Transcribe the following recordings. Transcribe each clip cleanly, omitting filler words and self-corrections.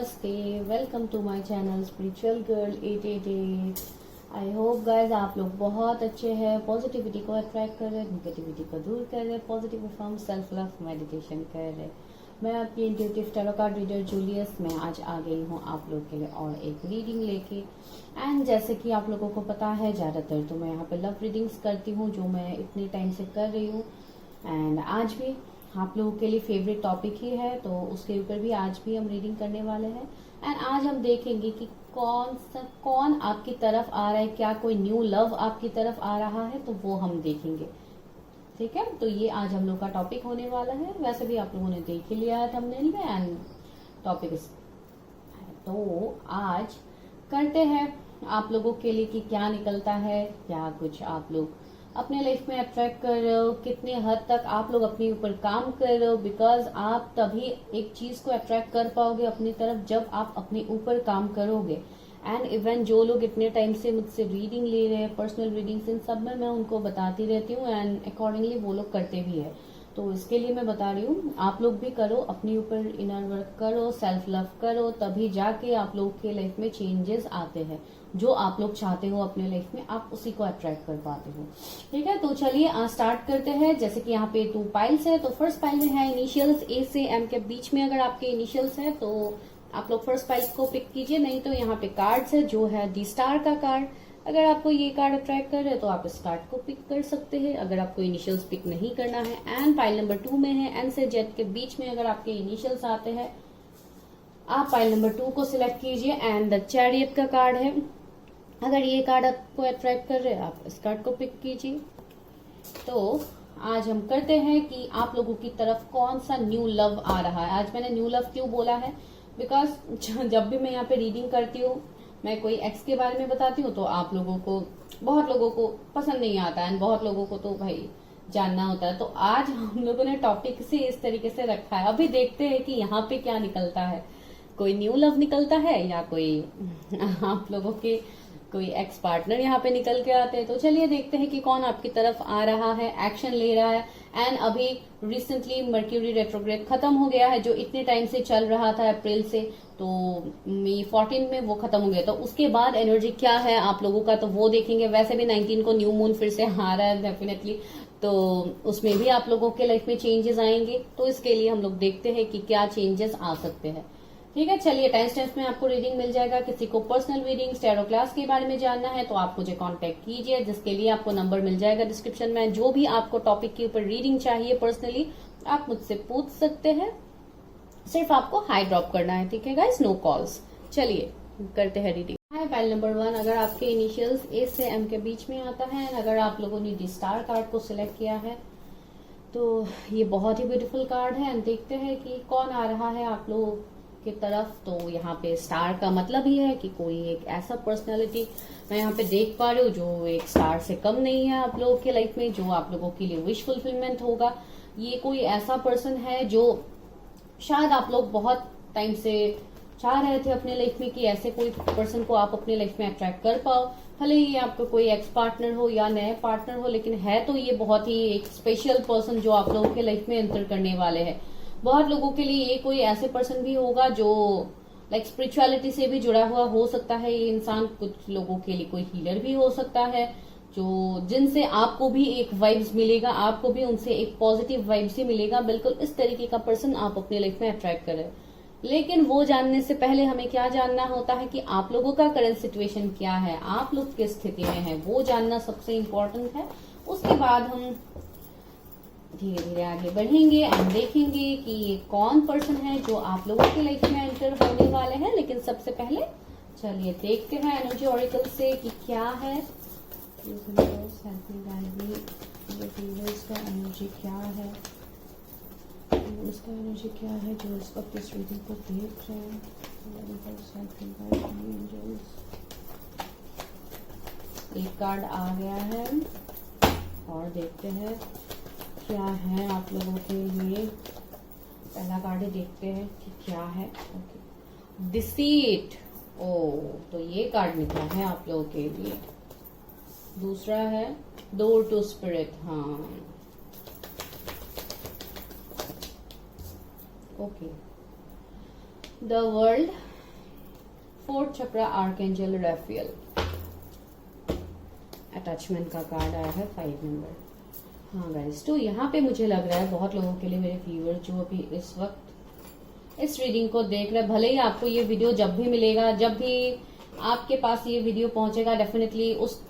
नमस्ते, welcome to my channel spiritual girl 888। I hope guys आप लोग बहुत अच्छे हैं, पॉजिटिविटी को अट्रैक्ट कर रहे हैं, निगेटिविटी को दूर कर रहे हैं, positive from self love meditation कर रहे हैं। मैं आपकी intuitive tarot card reader Julius. मैं आज आ गई हूँ आप लोग के लिए और एक रीडिंग लेके। एंड जैसे कि आप लोगों को पता है, ज़्यादातर तो मैं यहाँ पे लव रीडिंग्स करती हूँ जो मैं इतने टाइम से कर रही हूँ। एंड आज भी आप लोगों के लिए फेवरेट टॉपिक ही है, तो उसके ऊपर भी आज भी हम रीडिंग करने वाले हैं। एंड आज हम देखेंगे कि कौन आपकी तरफ आ रहा है, क्या कोई न्यू लव आपकी तरफ आ रहा है, तो वो हम देखेंगे। ठीक है, तो ये आज हम लोग का टॉपिक होने वाला है। वैसे भी आप लोगों ने देख ही लिया है थंबनेल में। एंड टॉपिक तो आज करते हैं आप लोगों के लिए कि क्या निकलता है, क्या कुछ आप लोग अपने लाइफ में अट्रैक्ट कर रहे हो, कितने हद तक आप लोग अपने ऊपर काम कर रहे हो। बिकॉज आप तभी एक चीज को अट्रैक्ट कर पाओगे अपनी तरफ जब आप अपने ऊपर काम करोगे। एंड इवन जो लोग इतने टाइम से मुझसे रीडिंग ले रहे हैं, पर्सनल रीडिंग्स, इन सब में मैं उनको बताती रहती हूँ एंड अकॉर्डिंगली वो लोग करते भी है। तो इसके लिए मैं बता रही हूँ, आप लोग भी करो, अपने ऊपर इनर वर्क करो, सेल्फ लव करो, तभी जाके आप लोग के लाइफ में चेंजेस आते हैं। जो आप लोग चाहते हो अपने लाइफ में, आप उसी को अट्रैक्ट कर पाते हो। ठीक है, तो चलिए स्टार्ट करते हैं। जैसे कि यहाँ पे 2 पाइल्स है, तो फर्स्ट पाइल में है इनिशियल्स ए से एम के बीच में। अगर आपके इनिशियल्स है तो आप लोग फर्स्ट पाइल को पिक कीजिए, नहीं तो यहाँ पे कार्ड्स है जो है दी स्टार का कार्ड। अगर आपको ये कार्ड अट्रैक्ट कर रहे हैं तो आप इस कार्ड को पिक कर सकते हैं, अगर आपको इनिशियल्स पिक नहीं करना है। एंड पाइल नंबर 2 में है एन से जेड के बीच में। अगर आपके इनिशियल्स आते हैं आप पाइल नंबर 2 को सिलेक्ट कीजिए। एंड द चैरियट का कार्ड है, अगर ये कार्ड आपको अट्रैक्ट कर रहे हैं आप इस कार्ड को पिक कीजिए। तो आज हम करते हैं कि आप लोगों की तरफ कौन सा न्यू लव आ रहा है। आज मैंने न्यू लव क्यों बोला है, बिकॉज जब भी मैं यहाँ पे रीडिंग करती हूँ, मैं कोई एक्स के बारे में बताती हूँ तो आप लोगों को, बहुत लोगों को पसंद नहीं आता है, बहुत लोगों को तो भाई जानना होता है। तो आज हम लोगों ने टॉपिक से इस तरीके से रखा है। अभी देखते हैं कि यहाँ पे क्या निकलता है, कोई न्यू लव निकलता है या कोई आप लोगों के कोई एक्स पार्टनर यहाँ पे निकल के आते हैं। तो चलिए देखते हैं कि कौन आपकी तरफ आ रहा है, एक्शन ले रहा है। एंड अभी रिसेंटली मर्क्यूरी रेट्रोग्रेड खत्म हो गया है, जो इतने टाइम से चल रहा था अप्रैल से, तो मई 14 में वो खत्म हो गया। तो उसके बाद एनर्जी क्या है आप लोगों का, तो वो देखेंगे। वैसे भी 19 को न्यू मून फिर से आ रहा है डेफिनेटली, तो उसमें भी आप लोगों के लाइफ में चेंजेस आएंगे। तो इसके लिए हम लोग देखते हैं कि क्या चेंजेस आ सकते हैं। ठीक है, चलिए टाइम स्टैम्प्स में आपको रीडिंग मिल जाएगा। किसी को पर्सनल रीडिंग टैरो क्लास के बारे में जानना है तो आप मुझे कांटेक्ट कीजिए, जिसके लिए आपको नंबर मिल जाएगा डिस्क्रिप्शन में। जो भी आपको टॉपिक के ऊपर रीडिंग चाहिए पर्सनली, आप मुझसे पूछ सकते हैं। सिर्फ आपको हाई ड्रॉप करना है, ठीक है गाइस, नो कॉल्स। चलिए करते हैं रीडिंग। हाय, पाइल नंबर 1, अगर आपके इनिशियल्स ए से एम के बीच में आता है, अगर आप लोगों ने डी स्टार कार्ड को सिलेक्ट किया है तो ये बहुत ही ब्यूटीफुल कार्ड है। देखते हैं कि कौन आ रहा है आप लोगों की तरफ। तो यहाँ पे स्टार का मतलब ही है कि कोई एक ऐसा पर्सनालिटी मैं यहाँ पे देख पा रही हूँ जो एक स्टार से कम नहीं है आप लोगों के लाइफ में, जो आप लोगों के लिए विश फुलफिलमेंट होगा। ये कोई ऐसा पर्सन है जो शायद आप लोग बहुत टाइम से चाह रहे थे अपने लाइफ में कि ऐसे कोई पर्सन को आप अपने लाइफ में अट्रैक्ट कर पाओ। भले ही आपका कोई एक्स पार्टनर हो या नए पार्टनर हो, लेकिन है तो ये बहुत ही एक स्पेशल पर्सन जो आप लोगों के लाइफ में एंटर करने वाले हैं। बहुत लोगों के लिए ये कोई ऐसे पर्सन भी होगा जो लाइक स्पिरिचुअलिटी से भी जुड़ा हुआ हो सकता है ये इंसान। कुछ लोगों के लिए कोई हीलर भी हो सकता है, जो जिनसे आपको भी एक वाइब्स मिलेगा, आपको भी उनसे एक पॉजिटिव वाइब्स ही मिलेगा। बिल्कुल इस तरीके का पर्सन आप अपने लाइफ में अट्रैक्ट करें। लेकिन वो जानने से पहले हमें क्या जानना होता है कि आप लोगों का करंट सिचुएशन क्या है, आप लोग किस स्थिति में है, वो जानना सबसे इम्पोर्टेंट है। उसके बाद हम धीरे धीरे आगे बढ़ेंगे एंड देखेंगे कि ये कौन पर्सन है जो आप लोगों की लाइफ में एंटर होने वाले हैं। लेकिन सबसे पहले चलिए देखते हैं एनर्जी ऑरिकल से कि क्या है, इसका एनर्जी क्या है, इसका एनर्जी क्या है जो इस वक्त इस रीडिंग को देख रहे हैं। एक कार्ड आ गया है और देखते हैं क्या है आप लोगों के लिए। पहला कार्ड ही देखते हैं कि क्या है। Okay, deceit. ओ, तो ये कार्ड निकला है आप लोगों के लिए। दूसरा है डोर टू स्पिरिट। हाँ, okay, the world fourth chakra archangel Raphael. Attachment का कार्ड आया है 5 नंबर। हाँ गाइस, तो यहाँ पे मुझे लग रहा है बहुत लोगों के लिए, मेरे व्यूअर जो अभी इस वक्त इस रीडिंग को देख रहे हैं, भले ही आपको ये वीडियो जब भी मिलेगा, जब भी आपके पास ये वीडियो पहुंचेगा, डेफिनेटली उस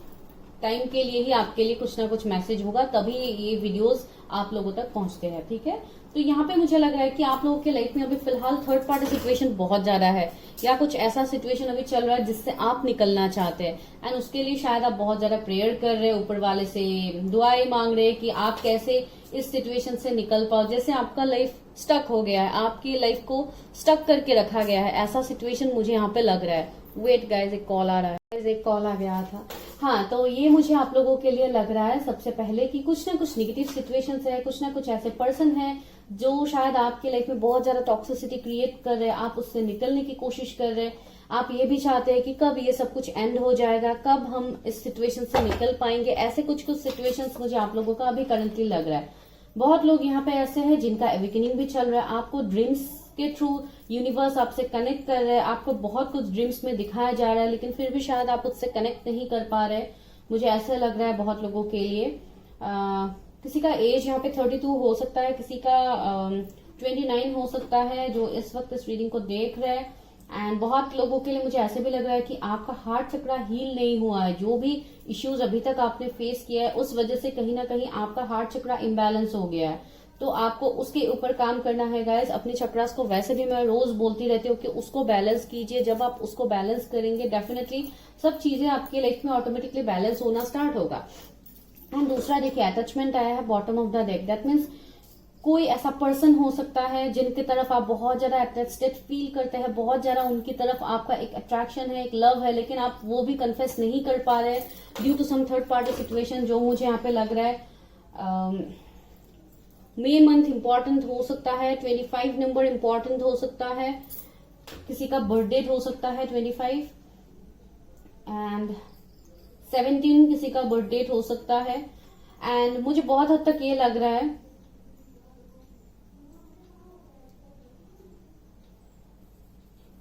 टाइम के लिए ही आपके लिए कुछ ना कुछ मैसेज होगा, तभी ये वीडियोस आप लोगों तक पहुंचते हैं। ठीक है, तो यहाँ पे मुझे लग रहा है कि आप लोगों के लाइफ में अभी फिलहाल थर्ड पार्टी सिचुएशन बहुत ज्यादा है, या कुछ ऐसा सिचुएशन अभी चल रहा है जिससे आप निकलना चाहते हैं, एंड उसके लिए शायद आप बहुत ज्यादा प्रेयर कर रहे हैं, ऊपर वाले से दुआएं मांग रहे हैं कि आप कैसे इस सिचुएशन से निकल पाओ। जैसे आपका लाइफ स्टक हो गया है, आपकी लाइफ को स्टक करके रखा गया है, ऐसा सिचुएशन मुझे यहाँ पे लग रहा है। वेट गाइस, एक कॉल आ रहा है, एक कॉल आ गया था। हाँ, तो ये मुझे आप लोगों के लिए लग रहा है सबसे पहले कि कुछ ना कुछ नेगेटिव सिचुएशंस है, कुछ ना कुछ ऐसे पर्सन है जो शायद आपकी लाइफ में बहुत ज्यादा टॉक्सिसिटी क्रिएट कर रहे हैं, आप उससे निकलने की कोशिश कर रहे हैं। आप ये भी चाहते हैं कि कब ये सब कुछ एंड हो जाएगा, कब हम इस सिचुएशन से निकल पाएंगे। ऐसे कुछ कुछ सिचुएशंस मुझे आप लोगों का अभी करंटली लग रहा है। बहुत लोग यहाँ पे ऐसे हैं जिनका एवेकनिंग भी चल रहा है, आपको ड्रीम्स के थ्रू यूनिवर्स आपसे कनेक्ट कर रहे हैं, आपको बहुत कुछ ड्रीम्स में दिखाया जा रहा है, लेकिन फिर भी शायद आप उससे कनेक्ट नहीं कर पा रहे। मुझे ऐसा लग रहा है बहुत लोगों के लिए। किसी का एज यहाँ पे 32 हो सकता है, किसी का 29 हो सकता है जो इस वक्त इस रीडिंग को देख रहे हैं। एंड बहुत लोगों के लिए मुझे ऐसे भी लग रहा है कि आपका हार्ट चक्रा हील नहीं हुआ है। जो भी इश्यूज अभी तक आपने फेस किया है, उस वजह से कहीं ना कहीं आपका हार्ट चक्रा इम्बैलेंस हो गया है, तो आपको उसके ऊपर काम करना है गाइस। अपने चक्रास को वैसे भी मैं रोज बोलती रहती हूँ कि उसको बैलेंस कीजिए। जब आप उसको बैलेंस करेंगे, डेफिनेटली सब चीजें आपके लाइफ में ऑटोमेटिकली बैलेंस होना स्टार्ट होगा। एंड दूसरा देखिए, अटैचमेंट आया है bottom of the deck. That means कोई ऐसा पर्सन हो सकता है जिनकी तरफ आप बहुत ज्यादा अटैच्ड फील करते हैं, बहुत ज्यादा उनकी तरफ आपका एक अट्रैक्शन है, एक लव है, लेकिन आप वो भी कन्फेस नहीं कर पा रहे due to some third party situation, जो मुझे यहाँ पे लग रहा है। मे मंथ इंपॉर्टेंट हो सकता है, 25 नंबर इंपॉर्टेंट हो सकता है, किसी का बर्थडे हो सकता है 25 एंड 17 किसी का बर्थडे हो सकता है। एंड मुझे बहुत हद तक ये लग रहा है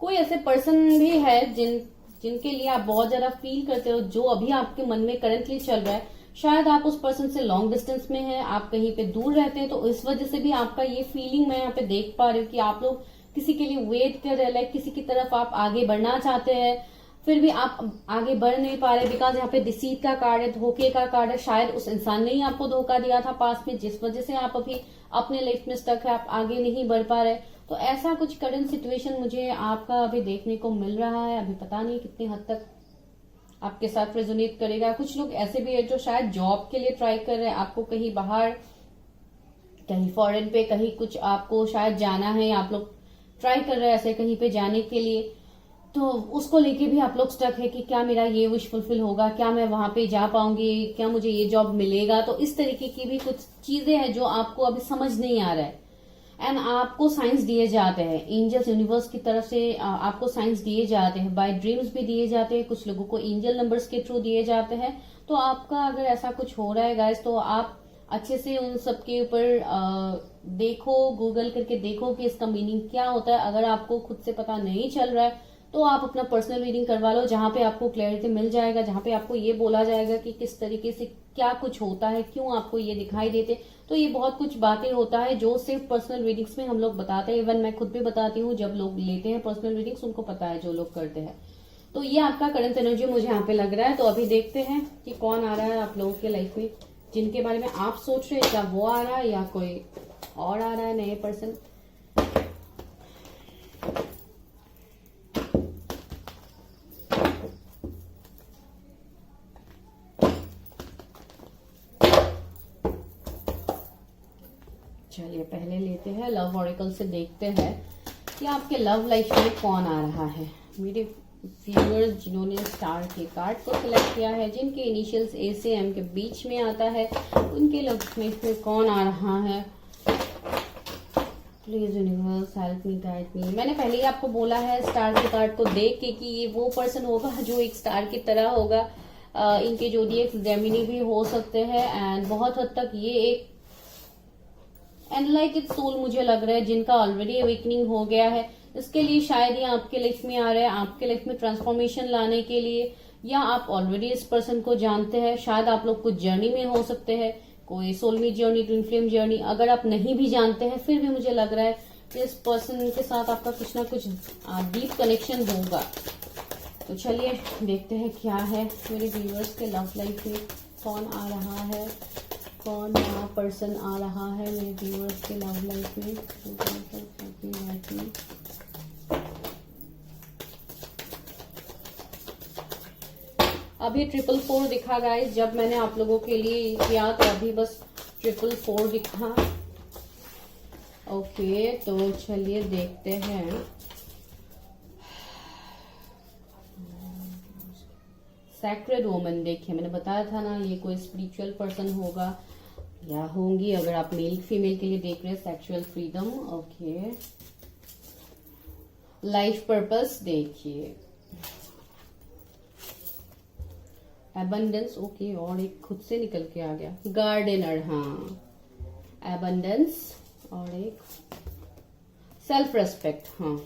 कोई ऐसे पर्सन भी है जिनके लिए आप बहुत ज्यादा फील करते हो, जो अभी आपके मन में करंटली चल रहा है। शायद आप उस पर्सन से लॉन्ग डिस्टेंस में हैं, आप कहीं पे दूर रहते हैं, तो इस वजह से भी आपका ये फीलिंग मैं यहाँ पे देख पा रही हूँ कि आप लोग किसी के लिए वेट कर रहे हैं, लाइक किसी की तरफ आप आगे बढ़ना चाहते हैं, फिर भी आप आगे बढ़ नहीं पा रहे, बिकॉज यहाँ पे डिसीट का कार्ड है, धोखे का कार्ड है। शायद उस इंसान ने ही आपको धोखा दिया था पास में, जिस वजह से आप अभी अपने लाइफ में स्टक है, आप आगे नहीं बढ़ पा रहे। तो ऐसा कुछ करंट सिचुएशन मुझे आपका अभी देखने को मिल रहा है। अभी पता नहीं कितनी हद तक आपके साथ रेजोनेट करेगा। कुछ लोग ऐसे भी है जो शायद जॉब के लिए ट्राई कर रहे हैं, आपको कहीं बाहर, कहीं फॉरेन पे, कहीं कुछ आपको शायद जाना है, आप लोग ट्राई कर रहे हैं ऐसे कहीं पे जाने के लिए, तो उसको लेके भी आप लोग स्टक है कि क्या मेरा ये विश फुलफिल होगा, क्या मैं वहां पे जा पाऊंगी, क्या मुझे ये जॉब मिलेगा। तो इस तरीके की भी कुछ चीजें हैं जो आपको अभी समझ नहीं आ रहा है। एंड आपको साइंस दिए जाते हैं, एंजल्स यूनिवर्स की तरफ से आपको साइंस दिए जाते हैं, बाय ड्रीम्स भी दिए जाते हैं, कुछ लोगों को एंजल नंबर्स के थ्रू दिए जाते हैं। तो आपका अगर ऐसा कुछ हो रहा है गाइस, तो आप अच्छे से उन सब के ऊपर देखो, गूगल करके देखो कि इसका मीनिंग क्या होता है। अगर आपको खुद से पता नहीं चल रहा है तो आप अपना पर्सनल रीडिंग करवा लो, जहां पे आपको क्लैरिटी मिल जाएगा, जहां पे आपको ये बोला जाएगा कि किस तरीके से क्या कुछ होता है, क्यों आपको ये दिखाई देते। तो ये बहुत कुछ बातें होता है जो सिर्फ पर्सनल रीडिंग्स में हम लोग बताते हैं। इवन मैं खुद भी बताती हूँ, जब लोग लेते हैं पर्सनल रीडिंग्स उनको पता है, जो लोग करते हैं। तो ये आपका करंट एनर्जी मुझे यहाँ पे लग रहा है। तो अभी देखते हैं कि कौन आ रहा है आप लोगों के लाइफ में, जिनके बारे में आप सोच रहे हैं, क्या वो आ रहा है या कोई और आ रहा है नए पर्सन। चलिए पहले लेते हैं लव ऑरेकल से, देखते हैं कि आपके लव लाइफ में कौन आ रहा है। मेरे व्यूअर्स जिन्होंने स्टार के कार्ड को सिलेक्ट किया है, जिनके इनिशियल्स ए से एम के बीच में आता है, उनके लव लाइफ में कौन आ रहा है। Please universe help me, guide मी। मैंने पहले ही आपको बोला है स्टार के कार्ड को देख के कि ये वो पर्सन होगा जो एक स्टार की तरह होगा। इनके जोडिएक्स जेमिनी भी हो सकते हैं एंड बहुत हद तक ये एक एनलाइटेड सोल मुझे लग रहा है, जिनका ऑलरेडी अवेकनिंग हो गया है। इसके लिए शायद ये आपके लाइफ में आ रहा है, आपके लाइफ में ट्रांसफॉर्मेशन लाने के लिए, या आप ऑलरेडी इस पर्सन को जानते हैं। शायद आप लोग कुछ जर्नी में हो सकते हैं, कोई soulmate journey, twin flame journey. अगर आप नहीं भी जानते हैं फिर भी मुझे लग रहा है कि इस पर्सन के साथ आपका कुछ ना कुछ डीप कनेक्शन होगा। तो चलिए देखते हैं क्या है मेरे व्यूअर्स के लव लाइफ में, कौन आ रहा है, कौन नया पर्सन आ रहा है मेरे व्यूअर्स के लव लाइफ में। अभी 444 दिखा गाइस, जब मैंने आप लोगों के लिए किया तो अभी बस 444 दिखा। ओके, तो चलिए देखते हैं। सैक्रेड वुमन, देखिए मैंने बताया था ना ये कोई स्पिरिचुअल पर्सन होगा या होंगी। अगर आप मेल फीमेल के लिए देख रहे हैं, sexual freedom. Okay, life purpose देखिए, एबंडेंस। ओके, और एक खुद से निकल के आ गया, गार्डनर। हाँ, एबंडेंस और एक सेल्फ रेस्पेक्ट। हाँ,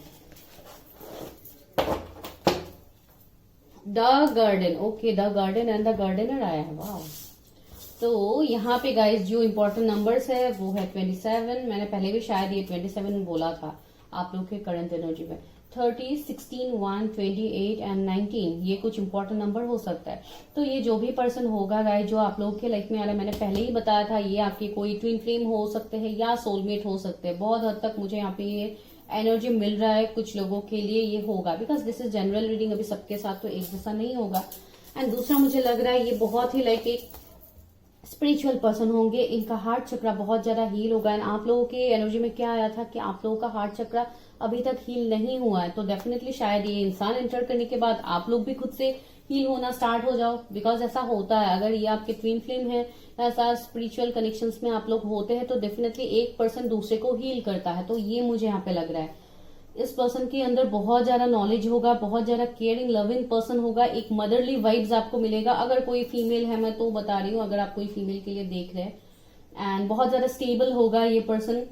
the garden. Okay, the garden and the gardener आया है। वाह। तो यहाँ पे गाइस जो इम्पोर्टेंट नंबर्स है वो है 27। मैंने पहले भी शायद ये 27 बोला था आप लोग के करंट एनर्जी में। 30, 16, 1, 28 एंड 19 ये कुछ इंपॉर्टेंट नंबर हो सकता है। तो ये जो भी पर्सन होगा गाइस जो आप लोग के लाइफ में आ रहा है, मैंने पहले ही बताया था ये आपके कोई ट्विन फ्लेम हो सकते हैं या सोलमेट हो सकते हैं। बहुत हद तक मुझे यहाँ पे ये एनर्जी मिल रहा है, कुछ लोगों के लिए ये होगा, because this is general reading, अभी सबके साथ तो एक जैसा नहीं होगा। एंड दूसरा मुझे लग रहा है ये बहुत ही लाइक एक स्पिरिचुअल पर्सन होंगे, इनका हार्ट चक्रा बहुत ज्यादा हील होगा। एंड आप लोगों के एनर्जी में क्या आया था कि आप लोगों का हार्ट चक्रा अभी तक हील नहीं हुआ है, तो डेफिनेटली शायद ये इंसान एंटर करने के बाद आप लोग भी खुद से हील होना स्टार्ट हो जाओ, बिकॉज ऐसा होता है। अगर ये आपके ट्विन फ्लेम है, ऐसा स्पिरिचुअल कनेक्शंस में आप लोग होते हैं, तो डेफिनेटली एक पर्सन दूसरे को हील करता है। तो ये मुझे यहाँ पे लग रहा है इस पर्सन के अंदर बहुत ज्यादा नॉलेज होगा, बहुत ज्यादा केयरिंग लविंग पर्सन होगा, एक मदरली वाइब्स आपको मिलेगा। अगर कोई फीमेल है, मैं तो बता रही हूँ, अगर आप कोई फीमेल के लिए देख रहे हैं, एंड बहुत ज्यादा स्टेबल होगा ये पर्सन।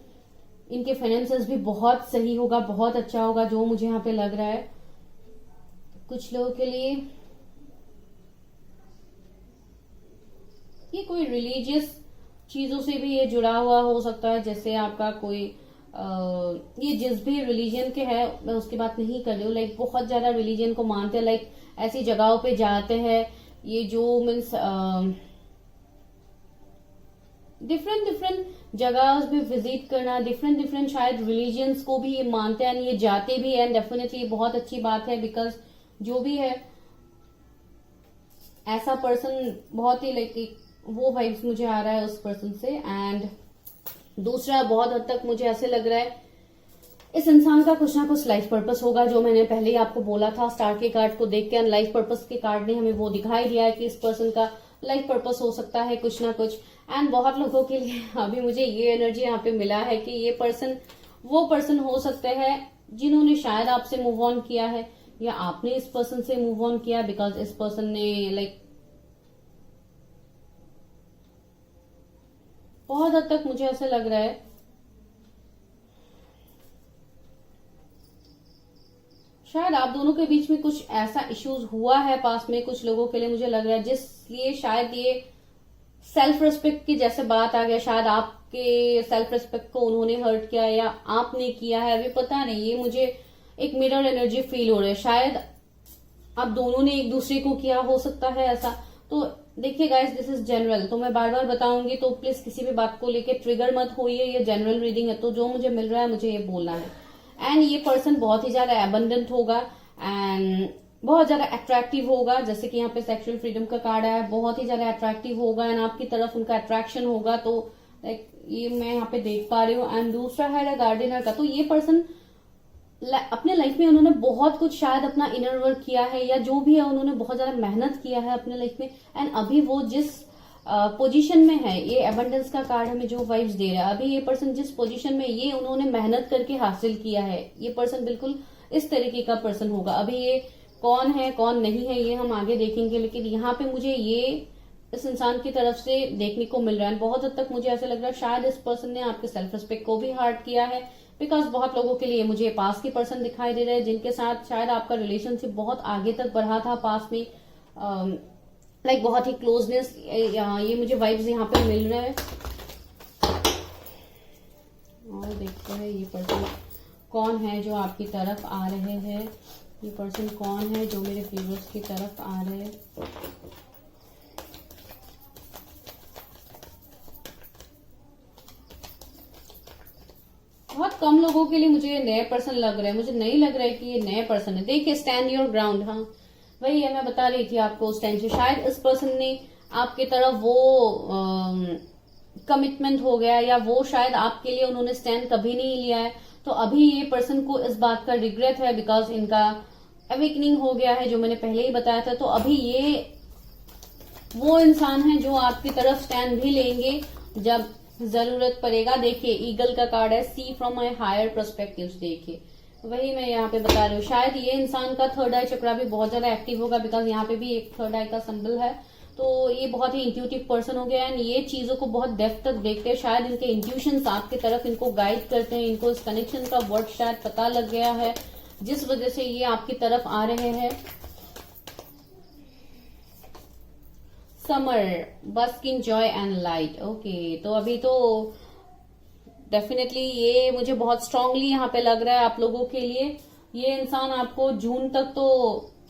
इनके फाइनेंसेस भी बहुत सही होगा, बहुत अच्छा होगा, जो मुझे यहाँ पे लग रहा है। कुछ लोगों के लिए ये कोई रिलीजियस चीजों से भी ये जुड़ा हुआ हो सकता है, जैसे आपका कोई ये जिस भी रिलीजन के है, मैं उसकी बात नहीं कर रही हूँ, लाइक बहुत ज्यादा रिलीजन को मानते हैं, लाइक ऐसी जगहों पे जाते हैं, ये जो मीन्स डिफरेंट जगह पे विजिट करना, डिफरेंट शायद रिलीजियंस को भी ये मानते हैं, ये जाते भी हैं। डेफिनेटली ये बहुत अच्छी बात है, बिकॉज जो भी है ऐसा पर्सन बहुत ही लाइक वो वाइब्स मुझे आ रहा है उस पर्सन से। एंड दूसरा बहुत हद तक मुझे ऐसे लग रहा है इस इंसान का कुछ ना कुछ लाइफ पर्पस होगा, जो मैंने पहले ही आपको बोला था। स्टार के कार्ड को देख के लाइफ पर्पस के कार्ड ने हमें वो दिखाई दिया है कि इस पर्सन का लाइफ पर्पस हो सकता है कुछ ना कुछ। एंड बहुत लोगों के लिए अभी मुझे ये एनर्जी यहाँ पे मिला है कि ये पर्सन वो पर्सन हो सकते हैं जिन्होंने शायद आपसे मूव ऑन किया है, या आपने इस पर्सन से मूव ऑन किया, बिकॉज इस पर्सन ने लाइक बहुत हद तक मुझे ऐसा लग रहा है शायद आप दोनों के बीच में कुछ ऐसा इश्यूज हुआ है पास में। कुछ लोगों के लिए मुझे लग रहा है जिसलिए शायद ये सेल्फ रिस्पेक्ट की जैसे बात आ गया, शायद आपके सेल्फ रिस्पेक्ट को उन्होंने हर्ट किया या आपने किया है, अभी पता नहीं। ये मुझे एक मिरर एनर्जी फील हो रहा है, शायद आप दोनों ने एक दूसरे को किया हो सकता है ऐसा। तो देखिए गाइस, दिस इज जनरल, तो मैं बार बार बताऊंगी, तो प्लीज किसी भी बात को लेके ट्रिगर मत होइए। ये जनरल रीडिंग है, तो जो मुझे मिल रहा है मुझे ये बोलना है। एंड ये पर्सन बहुत ही ज्यादा एबंडेंट होगा एंड बहुत ज्यादा अट्रैक्टिव होगा, जैसे कि यहाँ पे सेक्सुअल फ्रीडम का कार्ड है, बहुत ही ज्यादा अट्रैक्टिव होगा एंड आपकी तरफ उनका अट्रैक्शन होगा। तो लाइक ये मैं यहाँ पे देख पा रही हूँ। एंड दूसरा है गार्डनर का, तो ये पर्सन अपने लाइफ में उन्होंने बहुत कुछ शायद अपना इनर वर्क किया है, या जो भी है उन्होंने बहुत ज्यादा मेहनत किया है अपने लाइफ में। एंड अभी वो जिस पोजीशन में है, ये एबंडेंस का कार्ड हमें जो वाइब्स दे रहा है, अभी ये पर्सन जिस पोजीशन में ये उन्होंने मेहनत करके हासिल किया है, ये पर्सन बिल्कुल इस तरीके का पर्सन होगा। अभी ये कौन है कौन नहीं है ये हम आगे देखेंगे, लेकिन यहाँ पे मुझे ये इस इंसान की तरफ से देखने को मिल रहा है। बहुत हद तक मुझे ऐसा लग रहा है शायद इस पर्सन ने आपके सेल्फ रिस्पेक्ट को भी हर्ट किया है, बिकॉज बहुत लोगों के लिए मुझे पास की पर्सन दिखाई दे रहे हैं जिनके साथ शायद आपका रिलेशनशिप बहुत आगे तक बढ़ा था पास में, लाइक बहुत ही क्लोजनेस, ये मुझे वाइब्स यहाँ पे मिल रहे हैं। और देखते हैं ये पर्सन कौन है जो आपकी तरफ आ रहे हैं, ये पर्सन कौन है जो मेरे व्यूअर्स की तरफ आ रहे हैं। बहुत कम लोगों के लिए मुझे ये नए पर्सन लग रहा है, मुझे नहीं लग रहा है कि ये नए पर्सन है। देखिए स्टैंड योर ग्राउंड, हाँ वही है, मैं बता रही थी आपको उस टाइम से शायद इस पर्सन ने आपके तरफ वो कमिटमेंट हो गया, या वो शायद आपके लिए उन्होंने स्टैंड कभी नहीं लिया है। तो अभी ये पर्सन को इस बात का रिग्रेट है, बिकॉज इनका अवेकनिंग हो गया है जो मैंने पहले ही बताया था। तो अभी ये वो इंसान है जो आपकी तरफ स्टैंड भी लेंगे जब जरूरत पड़ेगा। देखिए ईगल का कार्ड है, सी फ्रॉम माई हायर पर्सपेक्टिव्स। देखिए वही मैं यहाँ पे बता रही हूँ, शायद ये इंसान का थर्ड आई चक्रा भी बहुत ज्यादा एक्टिव होगा, बिकॉज यहाँ पे भी एक थर्ड आई का सिंबल है। तो ये बहुत ही इंट्यूटिव पर्सन हो गया है, ये चीजों को बहुत डेप्थ तक देखते हैं। शायद इनके इंट्यूशंस आपकी तरफ इनको गाइड करते हैं, इनको इस कनेक्शन का वर्ड शायद पता लग गया है, जिस वजह से ये आपकी तरफ आ रहे हैं। Summer, basking joy and light. Okay, तो अभी तो डेफिनेटली ये मुझे बहुत स्ट्रांगली यहाँ पे लग रहा है आप लोगों के लिए। ये इंसान आपको जून तक तो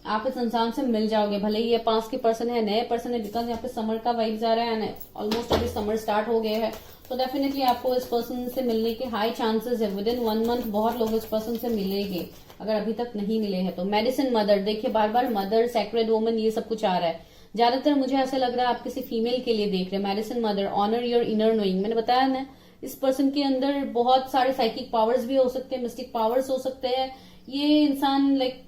आप इस इंसान से मिल जाओगे, भले ही ये पास के पर्सन है, नए पर्सन है, बिकॉज यहाँ पे समर का वाइब्स आ रहा है, ऑलमोस्ट अभी समर स्टार्ट हो गया है। तो डेफिनेटली आपको इस पर्सन से मिलने के हाई चांसेस है। विद इन 1 मंथ बहुत लोग इस पर्सन से मिलेंगे, अगर अभी तक नहीं मिले हैं तो। मेडिसिन मदर, देखिए बार बार मदर, सैक्रेड वुमन, ये सब कुछ आ रहा है। ज्यादातर मुझे ऐसा लग रहा है आप किसी फीमेल के लिए देख रहे हैं। Medicine mother, honour your inner knowing, मैंने बताया ना इस पर्सन के अंदर बहुत सारे साइकिक पावर्स भी हो सकते हैं, मिस्टिक पावर्स हो सकते हैं। ये इंसान लाइक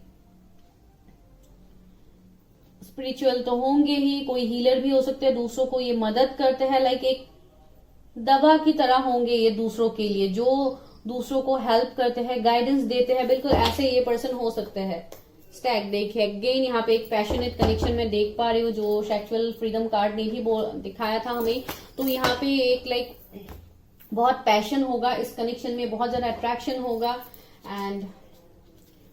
स्पिरिचुअल तो होंगे ही, कोई हीलर भी हो सकते हैं, दूसरों को ये मदद करते हैं, लाइक एक दवा की तरह होंगे ये दूसरों के लिए, जो दूसरों को हेल्प करते हैं, गाइडेंस देते हैं, बिल्कुल ऐसे ये पर्सन हो सकते हैं। स्टैक, देखिए अगेन यहाँ पे एक पैशनेट कनेक्शन में देख पा रही हूँ, जो सेक्सुअल फ्रीडम कार्ड ने भी दिखाया था हमें। तो यहाँ पे एक लाइक बहुत पैशन होगा इस कनेक्शन में, बहुत ज्यादा अट्रैक्शन होगा एंड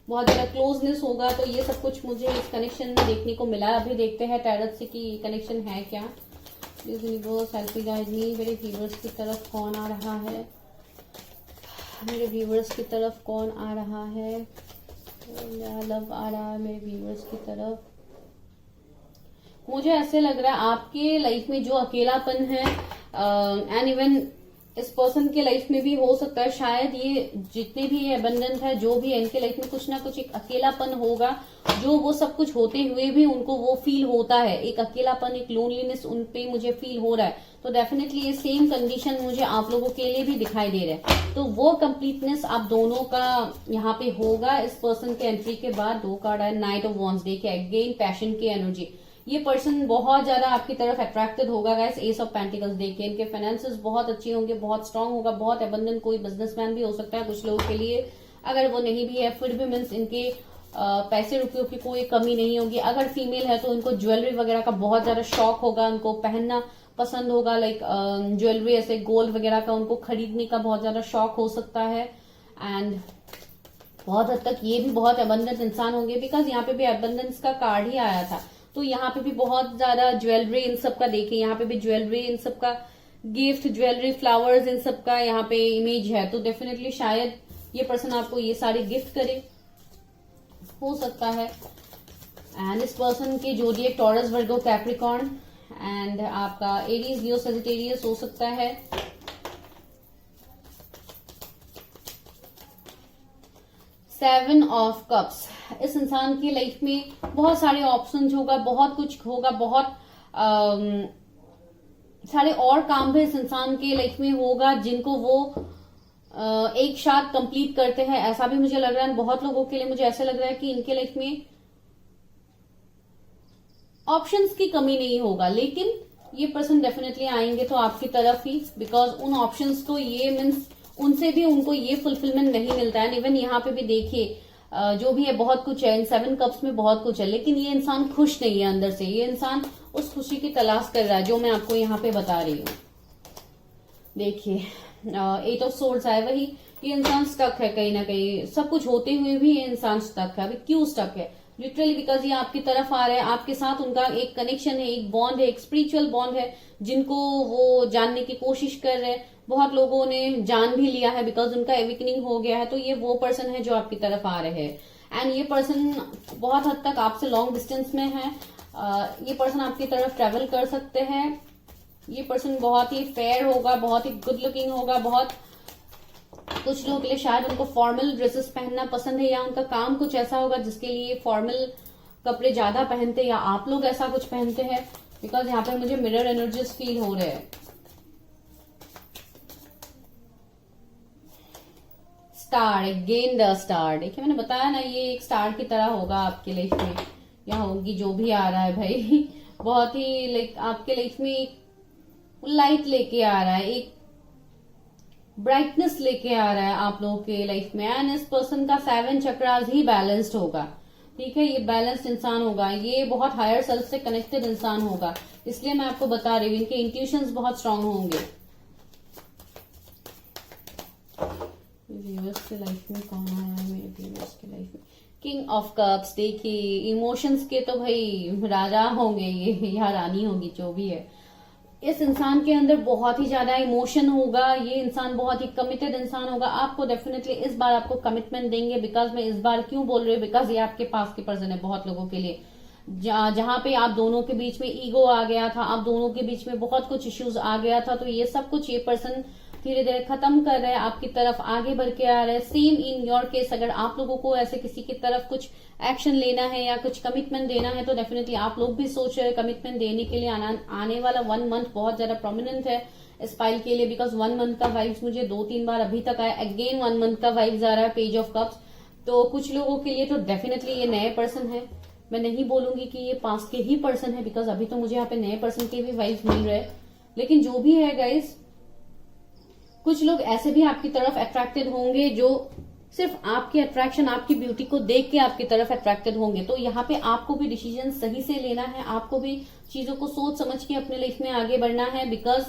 बहुत ज्यादा क्लोजनेस होगा। तो ये सब कुछ मुझे इस कनेक्शन में देखने को मिला। अभी देखते हैं टैरट से कि कनेक्शन है क्या। Please universe help me guide मी। मेरे व्यूअर्स की तरफ कौन आ रहा है, मेरे व्यूअर्स की तरफ कौन आ रहा है, लव आ रहा है मेरे व्यूअर्स की तरफ। मुझे ऐसे लग रहा है आपके लाइफ में जो अकेलापन है, एंड इवन इस पर्सन के लाइफ में भी हो सकता है, शायद ये जितने भी ये अबंडेंट है, जो भी है, इनके लाइफ में कुछ ना कुछ एक अकेलापन होगा, जो वो सब कुछ होते हुए भी उनको वो फील होता है। एक अकेलापन, एक लोनलीनेस उन पे मुझे फील हो रहा है। तो डेफिनेटली ये सेम कंडीशन मुझे आप लोगों के लिए भी दिखाई दे रहा है। तो वो कंप्लीटनेस आप दोनों का यहाँ पे होगा इस पर्सन के एंट्री के बाद। 2 कार्ड है, नाइट ऑफ वॉन्ड्स। देखिए अगेन पैशन की एनर्जी, ये पर्सन बहुत ज्यादा आपकी तरफ अट्रैक्टेड होगा गाइस। एस ऑफ पेंटिकल्स, देखिए इनके फाइनेंसेस बहुत अच्छे होंगे, बहुत स्ट्रांग होगा, बहुत अबंडेंट। कोई बिजनेसमैन भी हो सकता है कुछ लोगों के लिए, अगर वो नहीं भी है फिर भी मीन्स इनके पैसे रुपयों की कोई कमी नहीं होगी। अगर फीमेल है तो इनको ज्वेलरी वगैरह का बहुत ज्यादा शौक होगा, उनको पहनना पसंद होगा, लाइक ज्वेलरी ऐसे गोल्ड वगैरह का उनको खरीदने का बहुत ज्यादा शौक हो सकता है। एंड बहुत हद तक ये भी बहुत अबंडेंट इंसान होंगे, बिकॉज यहाँ पे भी अबंडेंस का कार्ड ही आया था। तो यहाँ पे भी बहुत ज्यादा ज्वेलरी इन सब का, देखिए यहाँ पे भी ज्वेलरी इन सब का, गिफ्ट, ज्वेलरी, फ्लावर्स, इन सब का यहाँ पे इमेज है। तो डेफिनेटली शायद ये पर्सन आपको ये सारे गिफ्ट करे, हो सकता है। एंड इस पर्सन के जोडिएक टॉरस, वर्गो, कैप्रिकॉर्न, एंड आपका एरीज, लियो, सजिटेरियस हो सकता है। सेवन ऑफ कप्स, इस इंसान की लाइफ में बहुत सारे ऑप्शंस होगा, बहुत कुछ होगा, बहुत सारे और काम भी इस इंसान के लाइफ में होगा जिनको वो एक साथ कंप्लीट करते हैं, ऐसा भी मुझे लग रहा है। बहुत लोगों के लिए मुझे ऐसा लग रहा है कि इनके लाइफ में ऑप्शंस की कमी नहीं होगा, लेकिन ये पर्सन डेफिनेटली आएंगे तो आपकी तरफ ही, बिकॉज उन ऑप्शंस को ये मीन्स उनसे भी उनको ये फुलफिलमेंट नहीं मिलता है। इवन यहाँ पे भी देखिए जो भी है बहुत कुछ है, इन 7 कप्स में बहुत कुछ है, लेकिन ये इंसान खुश नहीं है अंदर से। ये इंसान उस खुशी की तलाश कर रहा है, जो मैं आपको यहाँ पे बता रही हूँ। देखिए 8 ऑफ सोर्ड्स है, वही ये इंसान स्टक है कहीं ना कहीं, सब कुछ होते हुए भी ये इंसान स्टक है। अभी क्यों स्टक है? लिटरली बिकॉज ये आपकी तरफ आ रहा है, आपके साथ उनका एक कनेक्शन है, एक बॉन्ड है, एक स्पिरिचुअल बॉन्ड है, जिनको वो जानने की कोशिश कर रहे हैं। बहुत लोगों ने जान भी लिया है बिकॉज उनका एविकनिंग हो गया है। तो ये वो पर्सन है जो आपकी तरफ आ रहे हैं एंड ये पर्सन बहुत हद तक आपसे लॉन्ग डिस्टेंस में है। ये पर्सन आपकी तरफ ट्रेवल कर सकते हैं। ये पर्सन बहुत ही फेयर होगा, बहुत ही गुड लुकिंग होगा, बहुत कुछ लोगों के लिए शायद उनको फॉर्मल ड्रेसेस पहनना पसंद है, या उनका काम कुछ ऐसा होगा जिसके लिए फॉर्मल कपड़े ज्यादा पहनते हैं, या आप लोग ऐसा कुछ पहनते हैं। बिकॉज यहाँ पे मुझे मिरर एनर्जीज फील हो रहे हैं। Star, again the star. देखिए मैंने बताया ना, ये एक स्टार की तरह होगा आपके लाइफ में, या होगी, जो भी आ रहा है भाई। बहुत ही लाइक आपके लाइफ में एक लाइट लेके आ रहा है, एक ब्राइटनेस लेके आ रहा है आप लोगों के लाइफ में। एंड इस पर्सन का 7 चक्रास ही बैलेंस्ड होगा, ठीक है। ये बैलेंस्ड इंसान होगा, ये बहुत हायर सेल्फ से कनेक्टेड इंसान होगा, इसलिए मैं आपको बता रही हूँ इनके इंट्यूशंस बहुत स्ट्रांग होंगे। व्यूअर्स के लाइफ में कौन आया है मेरे व्यूअर्स के लाइफ में? King of cups. देखिए इमोशंस के तो भाई राजा होंगे ये, या रानी होगी, जो भी है। इस इंसान के अंदर बहुत ही ज्यादा इमोशन होगा। ये इंसान बहुत ही कमिटेड इंसान होगा। आपको डेफिनेटली इस बार आपको कमिटमेंट देंगे। बिकॉज मैं इस बार क्यों बोल रही हूँ, बिकॉज ये आपके पास के पर्सन है बहुत लोगों के लिए, जहां पे आप दोनों के बीच में ईगो आ गया था, आप दोनों के बीच में बहुत कुछ इश्यूज आ गया था। तो ये सब कुछ ये पर्सन धीरे धीरे खत्म कर रहे हैं, आपकी तरफ आगे बढ़ के आ रहे हैं। सेम इन योर केस, अगर आप लोगों को ऐसे किसी की तरफ कुछ एक्शन लेना है या कुछ कमिटमेंट देना है, तो डेफिनेटली आप लोग भी सोच रहे हैं कमिटमेंट देने के लिए। आने वाला 1 मंथ बहुत ज्यादा प्रोमिनेंट है इस फाइल के लिए। बिकॉज 1 मंथ का वाइब्स मुझे 2-3 बार अभी तक आया। अगेन 1 मंथ का वाइब्स आ रहा है, पेज ऑफ कप्स। तो कुछ लोगों के लिए तो डेफिनेटली ये नए पर्सन है। मैं नहीं बोलूंगी कि ये पास के ही पर्सन है, बिकॉज अभी तो मुझे यहाँ पे नए पर्सन के भी वाइब्स मिल रहे हैं। लेकिन जो भी है गाइज, कुछ लोग ऐसे भी आपकी तरफ अट्रैक्टेड होंगे जो सिर्फ आपकी अट्रैक्शन, आपकी ब्यूटी को देख के आपकी तरफ अट्रैक्टेड होंगे। तो यहाँ पे आपको भी डिसीजन सही से लेना है, आपको भी चीजों को सोच समझ के अपने लाइफ में आगे बढ़ना है। बिकॉज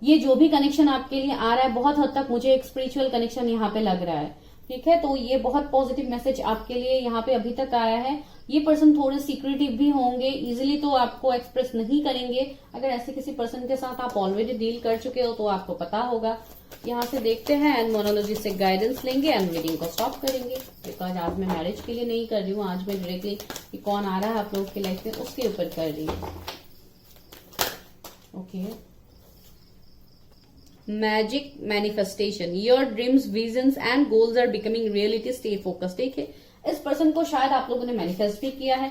ये जो भी कनेक्शन आपके लिए आ रहा है, बहुत हद तक मुझे एक स्पिरिचुअल कनेक्शन यहाँ पे लग रहा है, ठीक है। तो ये बहुत पॉजिटिव मैसेज आपके लिए यहाँ पे अभी तक आया है। ये पर्सन थोड़े सीक्रेटिव भी होंगे, इजिली तो आपको एक्सप्रेस नहीं करेंगे। अगर ऐसे किसी पर्सन के साथ आप ऑलरेडी डील कर चुके हो तो आपको पता होगा। यहाँ से देखते हैं एंड मोनोलॉजी से गाइडेंस लेंगे एंड रीडिंग को स्टॉप करेंगे। बिकॉज आज मैं मैरिज के लिए नहीं कर रही हूँ, आज मैं डायरेक्टली कौन आ रहा है आप लोग की लाइफ में उसके ऊपर कर रही हूँ। Okay, magic manifestation, your dreams, visions and goals are becoming reality, stay focus. देखिए इस पर्सन को शायद आप लोगों ने मैनिफेस्ट भी किया है।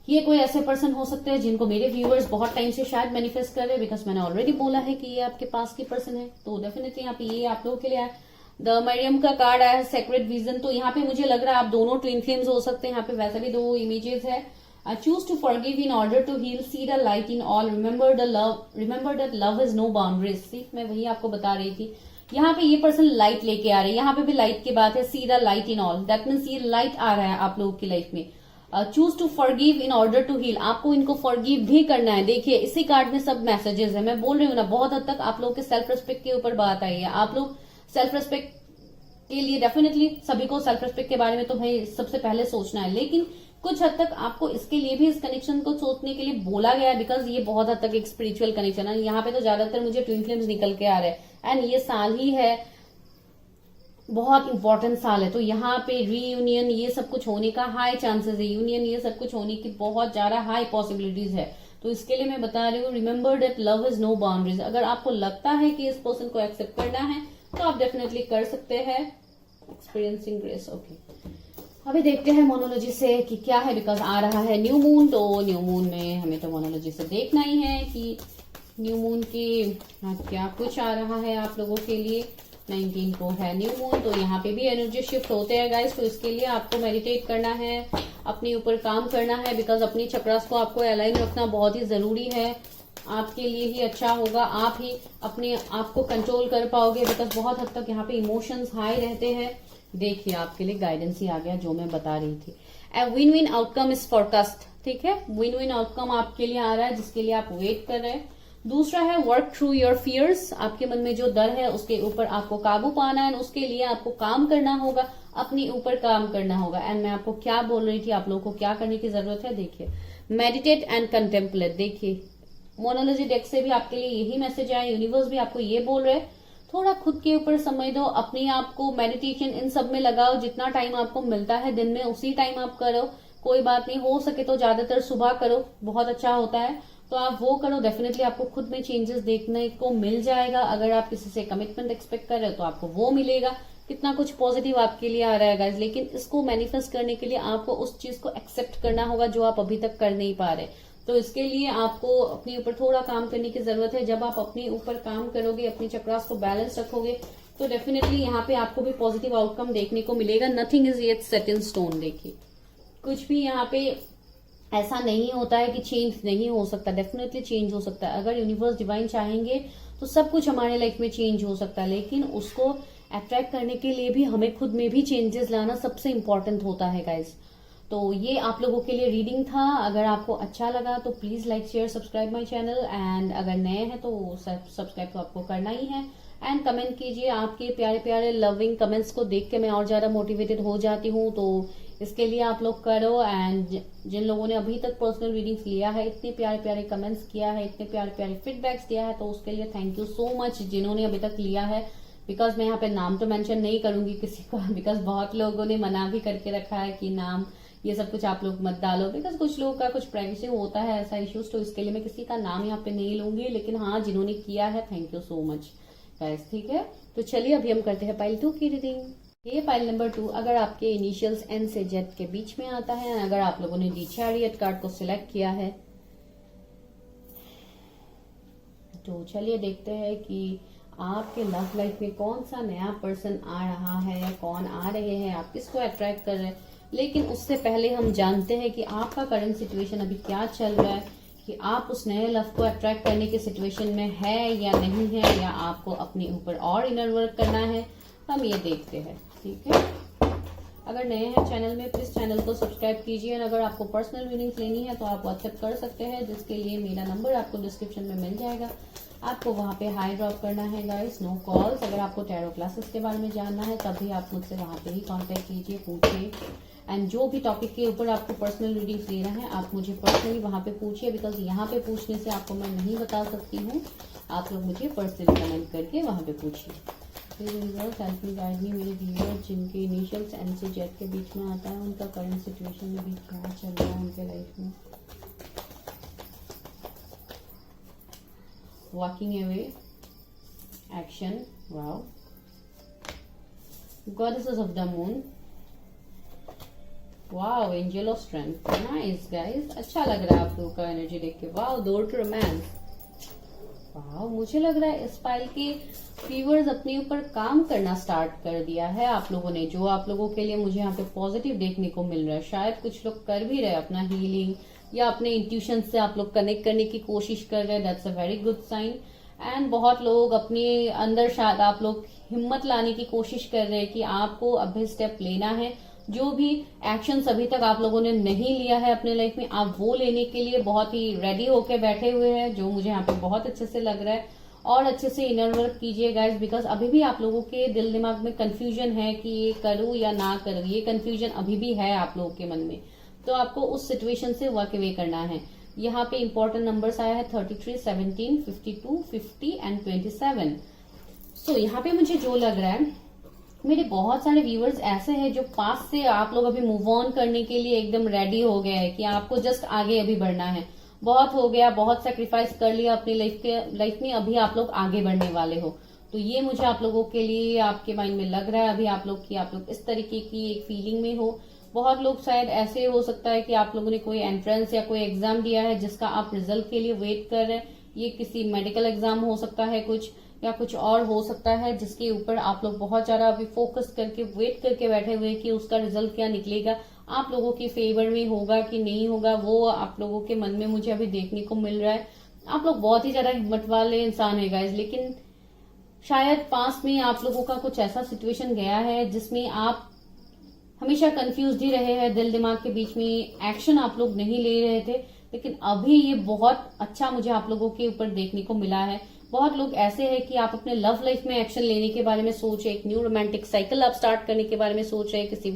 ये कोई ऐसे पर्सन हो सकते हैं जिनको मेरे व्यूअर्स बहुत टाइम से शायद मैनिफेस्ट कर रहे हैं। बिकॉज मैंने ऑलरेडी बोला है कि ये आपके पास की पर्सन है। तो डेफिनेटली यहाँ पे ये आप लोगों के लिए आया। द मरियम का कार्ड आया, सेक्रेट विजन। तो यहाँ पे मुझे लग रहा है आप दोनों ट्विन फ्लेम्स हो सकते हैं। यहाँ पे वैसे भी 2 इमेजेस है। Choose to forgive in order to heal, see the light in all, remember the love, remember that love is no boundaries. See मैं वही आपको बता रही थी। यहाँ पे ये पर्सन लाइट लेके आ रहे हैं, यहाँ पे भी लाइट की बात है, see the light in all, that means ये लाइट आ रहा है आप लोगों की लाइफ में। Choose to forgive in order to heal, आपको इनको फॉरगिव भी करना है। देखिए इसी कार्ड में सब मैसेजेस है। मैं बोल रही हूँ ना, बहुत हद तक आप लोगों के सेल्फ रेस्पेक्ट के ऊपर बात आई है। आप लोग सेल्फ रेस्पेक्ट के लिए डेफिनेटली सभी को सेल्फ रेस्पेक्ट के बारे में तो भाई सबसे पहले सोचना है। लेकिन कुछ हद तक आपको इसके लिए भी इस कनेक्शन को सोचने के लिए बोला गया है। बिकॉज ये बहुत हद तक एक स्पिरिचुअल कनेक्शन है। यहाँ पे तो ज्यादातर मुझे ट्विन फ्लेम्स निकल के आ रहे हैं एंड ये साल ही है, बहुत इंपॉर्टेंट साल है। तो यहाँ पे रीयूनियन ये सब कुछ होने का हाई चांसेस है, यूनियन ये सब कुछ होने की बहुत ज्यादा हाई पॉसिबिलिटीज है। तो इसके लिए मैं बता रही हूँ, remember that love is no boundaries. अगर आपको लगता है कि इस पर्सन को एक्सेप्ट करना है तो आप डेफिनेटली कर सकते हैं। Experiencing grace. ओके, अभी देखते हैं मोनोलॉजी से कि क्या है। बिकॉज आ रहा है न्यू मून, तो न्यू मून में हमें तो मोनोलॉजी से देखना ही है कि न्यू मून की क्या कुछ आ रहा है आप लोगों के लिए। 19 को है न्यू मून, तो यहाँ पे भी एनर्जी शिफ्ट होते हैं गाइस। तो इसके लिए आपको मेडिटेट करना है, अपने ऊपर काम करना है। बिकॉज अपनी चक्रास को आपको अलाइन रखना बहुत ही जरूरी है, आपके लिए ही अच्छा होगा। आप ही अपने आप को कंट्रोल कर पाओगे। बिकॉज बहुत हद तक यहाँ पे इमोशंस हाई रहते हैं। देखिए आपके लिए गाइडेंस ही आ गया जो मैं बता रही थी। A win win outcome is forecast. ठीक है, विन विन आउटकम आपके लिए आ रहा है जिसके लिए आप वेट कर रहे हैं। दूसरा है वर्क थ्रू योर फियर्स, आपके मन में जो डर है उसके ऊपर आपको काबू पाना है, उसके लिए आपको काम करना होगा, अपने ऊपर काम करना होगा। एंड मैं आपको क्या बोल रही थी, आप लोगों को क्या करने की जरूरत है, देखिए मेडिटेट एंड कंटेम्पलेट। देखिए मोनोलॉजी डेक से भी आपके लिए यही मैसेज आया, यूनिवर्स भी आपको ये बोल रहे हैं थोड़ा खुद के ऊपर समय दो, अपने आप को मेडिटेशन इन सब में लगाओ, जितना टाइम आपको मिलता है दिन में उसी टाइम आप करो, कोई बात नहीं, हो सके तो ज्यादातर सुबह करो, बहुत अच्छा होता है, तो आप वो करो, डेफिनेटली आपको खुद में चेंजेस देखने को मिल जाएगा। अगर आप किसी से कमिटमेंट एक्सपेक्ट कर रहे हो तो आपको वो मिलेगा, कितना कुछ पॉजिटिव आपके लिए आ रहा है गाइस। लेकिन इसको मैनिफेस्ट करने के लिए आपको उस चीज को एक्सेप्ट करना होगा जो आप अभी तक कर नहीं पा रहे, तो इसके लिए आपको अपने ऊपर थोड़ा काम करने की जरूरत है। जब आप अपने ऊपर काम करोगे, अपनी चक्रास को बैलेंस रखोगे, तो डेफिनेटली यहाँ पे आपको भी पॉजिटिव आउटकम देखने को मिलेगा। Nothing is yet set in stone. देखिए कुछ भी यहाँ पे ऐसा नहीं होता है कि चेंज नहीं हो सकता, डेफिनेटली चेंज हो सकता है। अगर यूनिवर्स डिवाइन चाहेंगे तो सब कुछ हमारे लाइफ में चेंज हो सकता है, लेकिन उसको अट्रैक्ट करने के लिए भी हमें खुद में भी चेंजेस लाना सबसे इंपॉर्टेंट होता है गाइज। तो ये आप लोगों के लिए रीडिंग था। अगर आपको अच्छा लगा तो please like share subscribe my channel, and अगर नए हैं तो सब्सक्राइब तो आपको करना ही है। एंड कमेंट कीजिए, आपके प्यारे प्यारे लविंग कमेंट्स को देख के मैं और ज्यादा मोटिवेटेड हो जाती हूँ, तो इसके लिए आप लोग करो। एंड जिन लोगों ने अभी तक पर्सनल रीडिंग्स लिया है, इतने प्यारे प्यारे कमेंट्स किया है, इतने प्यारे प्यारे फीडबैक्स दिया है, तो उसके लिए थैंक यू सो मच जिन्होंने अभी तक लिया है। बिकॉज मैं यहाँ पे नाम तो मेंशन नहीं करूंगी किसी का, बिकॉज बहुत लोगों ने मना भी करके रखा है कि नाम ये सब कुछ आप लोग मत डालो, बिकॉज कुछ लोगों का कुछ प्राइवेसी होता है ऐसा इश्यूज, तो इसके लिए मैं किसी का नाम यहाँ पे नहीं लूंगी। लेकिन हाँ, जिन्होंने किया है thank you so much guys, ठीक है। तो चलिए अभी हम करते हैं पाइल 2 की रीडिंग। ये पाइल नंबर 2 अगर आपके इनिशियल्स एन से जेड के बीच में आता है, अगर आप लोगों ने दी चैरियट कार्ड को सिलेक्ट किया है, तो चलिए देखते हैं कि आपके लव लाइफ में कौन सा नया पर्सन आ रहा है, कौन आ रहे हैं, आप किसको अट्रैक्ट कर रहे हैं। लेकिन उससे पहले हम जानते हैं कि आपका करंट सिचुएशन अभी क्या चल रहा है, कि आप उस नए लव को अट्रैक्ट करने के सिचुएशन में है या नहीं है, या आपको अपने ऊपर और इनर वर्क करना है, हम ये देखते हैं, ठीक है। अगर नए हैं चैनल में, प्लीज चैनल को सब्सक्राइब कीजिए। और अगर आपको पर्सनल रीडिंग्स लेनी है तो आप व्हाट्सएप कर सकते हैं, जिसके लिए मेरा नंबर आपको डिस्क्रिप्शन में मिल जाएगा। आपको वहां पे हाई ड्रॉप करना है गाइस, नो कॉल्स। अगर आपको टैरो क्लासेस के बारे में जानना है तब भी आप मुझसे वहां पे ही कांटेक्ट कीजिए, पूछिए। एंड जो भी टॉपिक के ऊपर आपको पर्सनल रीडिंग्स लेना है, आप मुझे पर्सनली वहां पे पूछिए, बिकॉज यहाँ पे पूछने से आपको मैं नहीं बता सकती हूँ। आप लोग मुझे पर्सनली कमेंट करके वहां पे पूछिए। हेल्प मी गाइड मी, मेरे व्यूअर्स जिनके इनिशियल्स एन से जेड के बीच में आता है, उनका करंट सिचुएशन अभी क्या चल रहा है उनके लाइफ में। Walking away, action, wow, goddesses of the moon, wow, angel of strength, nice guys, अच्छा लग रहा है आप लोगों का एनर्जी देख के। wow, door to romance, wow, मुझे लग रहा है इस पाइल के फीवर्स अपने ऊपर काम करना स्टार्ट कर दिया है आप लोगों ने, जो आप लोगों के लिए मुझे यहाँ पे पॉजिटिव देखने को मिल रहा है। शायद कुछ लोग कर भी रहे अपना हीलिंग, या अपने इंट्यूशन से आप लोग कनेक्ट करने की कोशिश कर रहे हैं, that's a very good sign. And बहुत लोग अपने अंदर शायद आप लोग हिम्मत लाने की कोशिश कर रहे हैं कि आपको अभी स्टेप लेना है। जो भी एक्शन अभी तक आप लोगों ने नहीं लिया है अपने लाइफ में, आप वो लेने के लिए बहुत ही रेडी होके बैठे हुए हैं, जो मुझे यहाँ पे बहुत अच्छे से लग रहा है। और अच्छे से इनर वर्क कीजिए गाइज, बिकॉज अभी भी आप लोगों के दिल दिमाग में कंफ्यूजन है कि ये करूं या ना करूं, ये कंफ्यूजन अभी भी है आप लोगों के मन में। तो आपको उस सिचुएशन से वर्क अवे करना है। यहाँ पे इंपॉर्टेंट नंबर्स आया है 33, 17, 52, 50 एंड 27। सो यहाँ पे मुझे जो लग रहा है, मेरे बहुत सारे व्यूअर्स ऐसे हैं जो पास से आप लोग अभी मूव ऑन करने के लिए एकदम रेडी हो गए हैं, कि आपको जस्ट आगे अभी बढ़ना है। बहुत हो गया, बहुत सेक्रीफाइस कर लिया अपनी लाइफ में, अभी आप लोग आगे बढ़ने वाले हो। तो ये मुझे आप लोगों के लिए आपके माइंड में लग रहा है अभी आप लोग इस तरीके की एक फीलिंग में हो। बहुत लोग शायद ऐसे हो सकता है कि आप लोगों ने कोई एंट्रेंस या कोई एग्जाम दिया है जिसका आप रिजल्ट के लिए वेट कर रहे हैं। ये किसी मेडिकल एग्जाम हो सकता है कुछ, या कुछ और हो सकता है जिसके ऊपर आप लोग बहुत ज्यादा अभी फोकस करके वेट करके बैठे हुए कि उसका रिजल्ट क्या निकलेगा, आप लोगों के फेवर में होगा कि नहीं होगा, वो आप लोगों के मन में मुझे अभी देखने को मिल रहा है। आप लोग बहुत ही ज्यादा हिम्मत वाले इंसान है गाइज, लेकिन शायद पास में आप लोगों का कुछ ऐसा सिचुएशन गया है जिसमें आप हमेशा कंफ्यूज ही रहे हैं, दिल दिमाग के बीच में एक्शन आप लोग नहीं ले रहे थे, लेकिन अभी ये बहुत अच्छा मुझे आप लोगों के ऊपर देखने को मिला है। बहुत लोग ऐसे हैं कि आप अपने लव लाइफ में एक्शन लेने के बारे में सोच रहे, एक न्यू रोमांटिक साइकिल आप स्टार्ट करने के बारे में सोच रहे किसी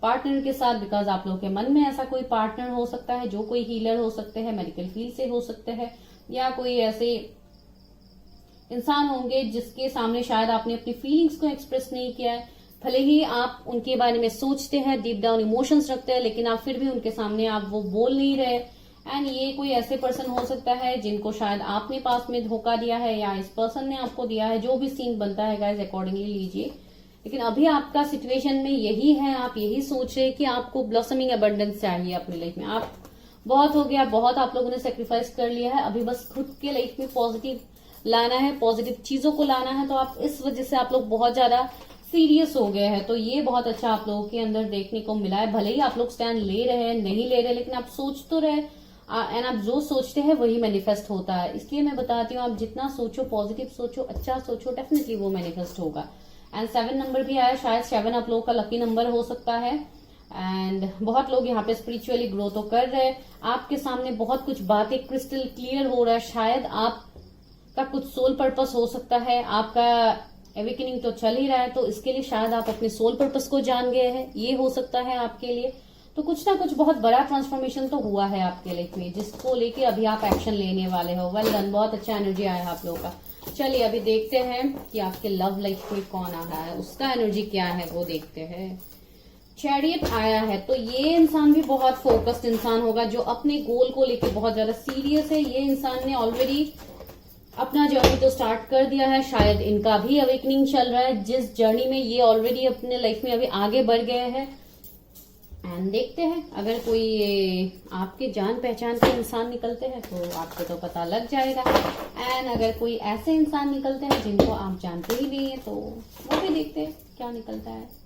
पार्टनर के साथ, बिकॉज आप लोगों के मन में ऐसा कोई पार्टनर हो सकता है, जो कोई हीलर हो सकते हैं, मेडिकल फील्ड से हो सकते हैं, या कोई ऐसे इंसान होंगे जिसके सामने शायद आपने अपनी फीलिंग्स को एक्सप्रेस नहीं किया है। भले ही आप उनके बारे में सोचते हैं, डीप डाउन इमोशंस रखते हैं, लेकिन आप फिर भी उनके सामने आप वो बोल नहीं रहे। एंड ये कोई ऐसे पर्सन हो सकता है जिनको शायद आपने पास में धोखा दिया है या इस पर्सन ने आपको दिया है, जो भी सीन बनता है गाइस अकॉर्डिंगली लीजिए। लेकिन अभी आपका सिचुएशन में यही है, आप यही सोच रहे हैं कि आपको ब्लॉसमिंग अबंडेंस चाहिए अपनी लाइफ में। आप बहुत हो गया, बहुत आप लोगों ने सेक्रीफाइस कर लिया है, अभी बस खुद के लाइफ में पॉजिटिव लाना है, पॉजिटिव चीजों को लाना है। तो आप इस वजह से आप लोग बहुत ज्यादा सीरियस हो गए हैं। तो ये बहुत अच्छा आप लोगों के अंदर देखने को मिला है। भले ही आप लोग स्टैंड ले रहे हैं, नहीं ले रहे, लेकिन आप सोच तो रहे, एंड आप जो सोचते हैं वही मैनिफेस्ट होता है। इसलिए मैं बताती हूँ, आप जितना सोचो, पॉजिटिव सोचो, अच्छा सोचो, डेफिनेटली वो मैनिफेस्ट होगा। एंड 7 नंबर भी आया, शायद 7 आप लोगों का लकी नंबर हो सकता है। एंड बहुत लोग यहाँ पे स्पिरिचुअली ग्रो तो कर रहे हैं, आपके सामने बहुत कुछ बातें क्रिस्टल क्लियर हो रहा है। शायद आपका कुछ सोल पर्पस हो सकता है, आपका एवेकनिंग तो चल ही रहा है, तो इसके लिए शायद आप अपने सोल पर्पस को जान गए हैं, ये हो सकता है आपके लिए। तो कुछ ना कुछ बहुत बड़ा ट्रांसफॉर्मेशन तो हुआ है आपके लाइफ में, जिसको लेके अभी आप एक्शन लेने वाले हो। वेल डन, बहुत अच्छा एनर्जी आया है आप लोगों का। चलिए अभी देखते हैं कि आपके लव लाइफ में कौन आ रहा है, उसका एनर्जी क्या है वो देखते हैं। चैरियट आया है, तो ये इंसान भी बहुत फोकस्ड इंसान होगा, जो अपने गोल को लेके बहुत ज्यादा सीरियस है। ये इंसान ने ऑलरेडी अपना जर्नी तो स्टार्ट कर दिया है, शायद इनका भी अवेकनिंग चल रहा है, जिस जर्नी में ये ऑलरेडी अपने लाइफ में अभी आगे बढ़ गए हैं। एंड देखते हैं, अगर कोई आपके जान पहचान के इंसान निकलते हैं तो आपको तो पता लग जाएगा। एंड अगर कोई ऐसे इंसान निकलते हैं जिनको आप जानते ही नहीं है, तो वो भी देखते हैं क्या निकलता है।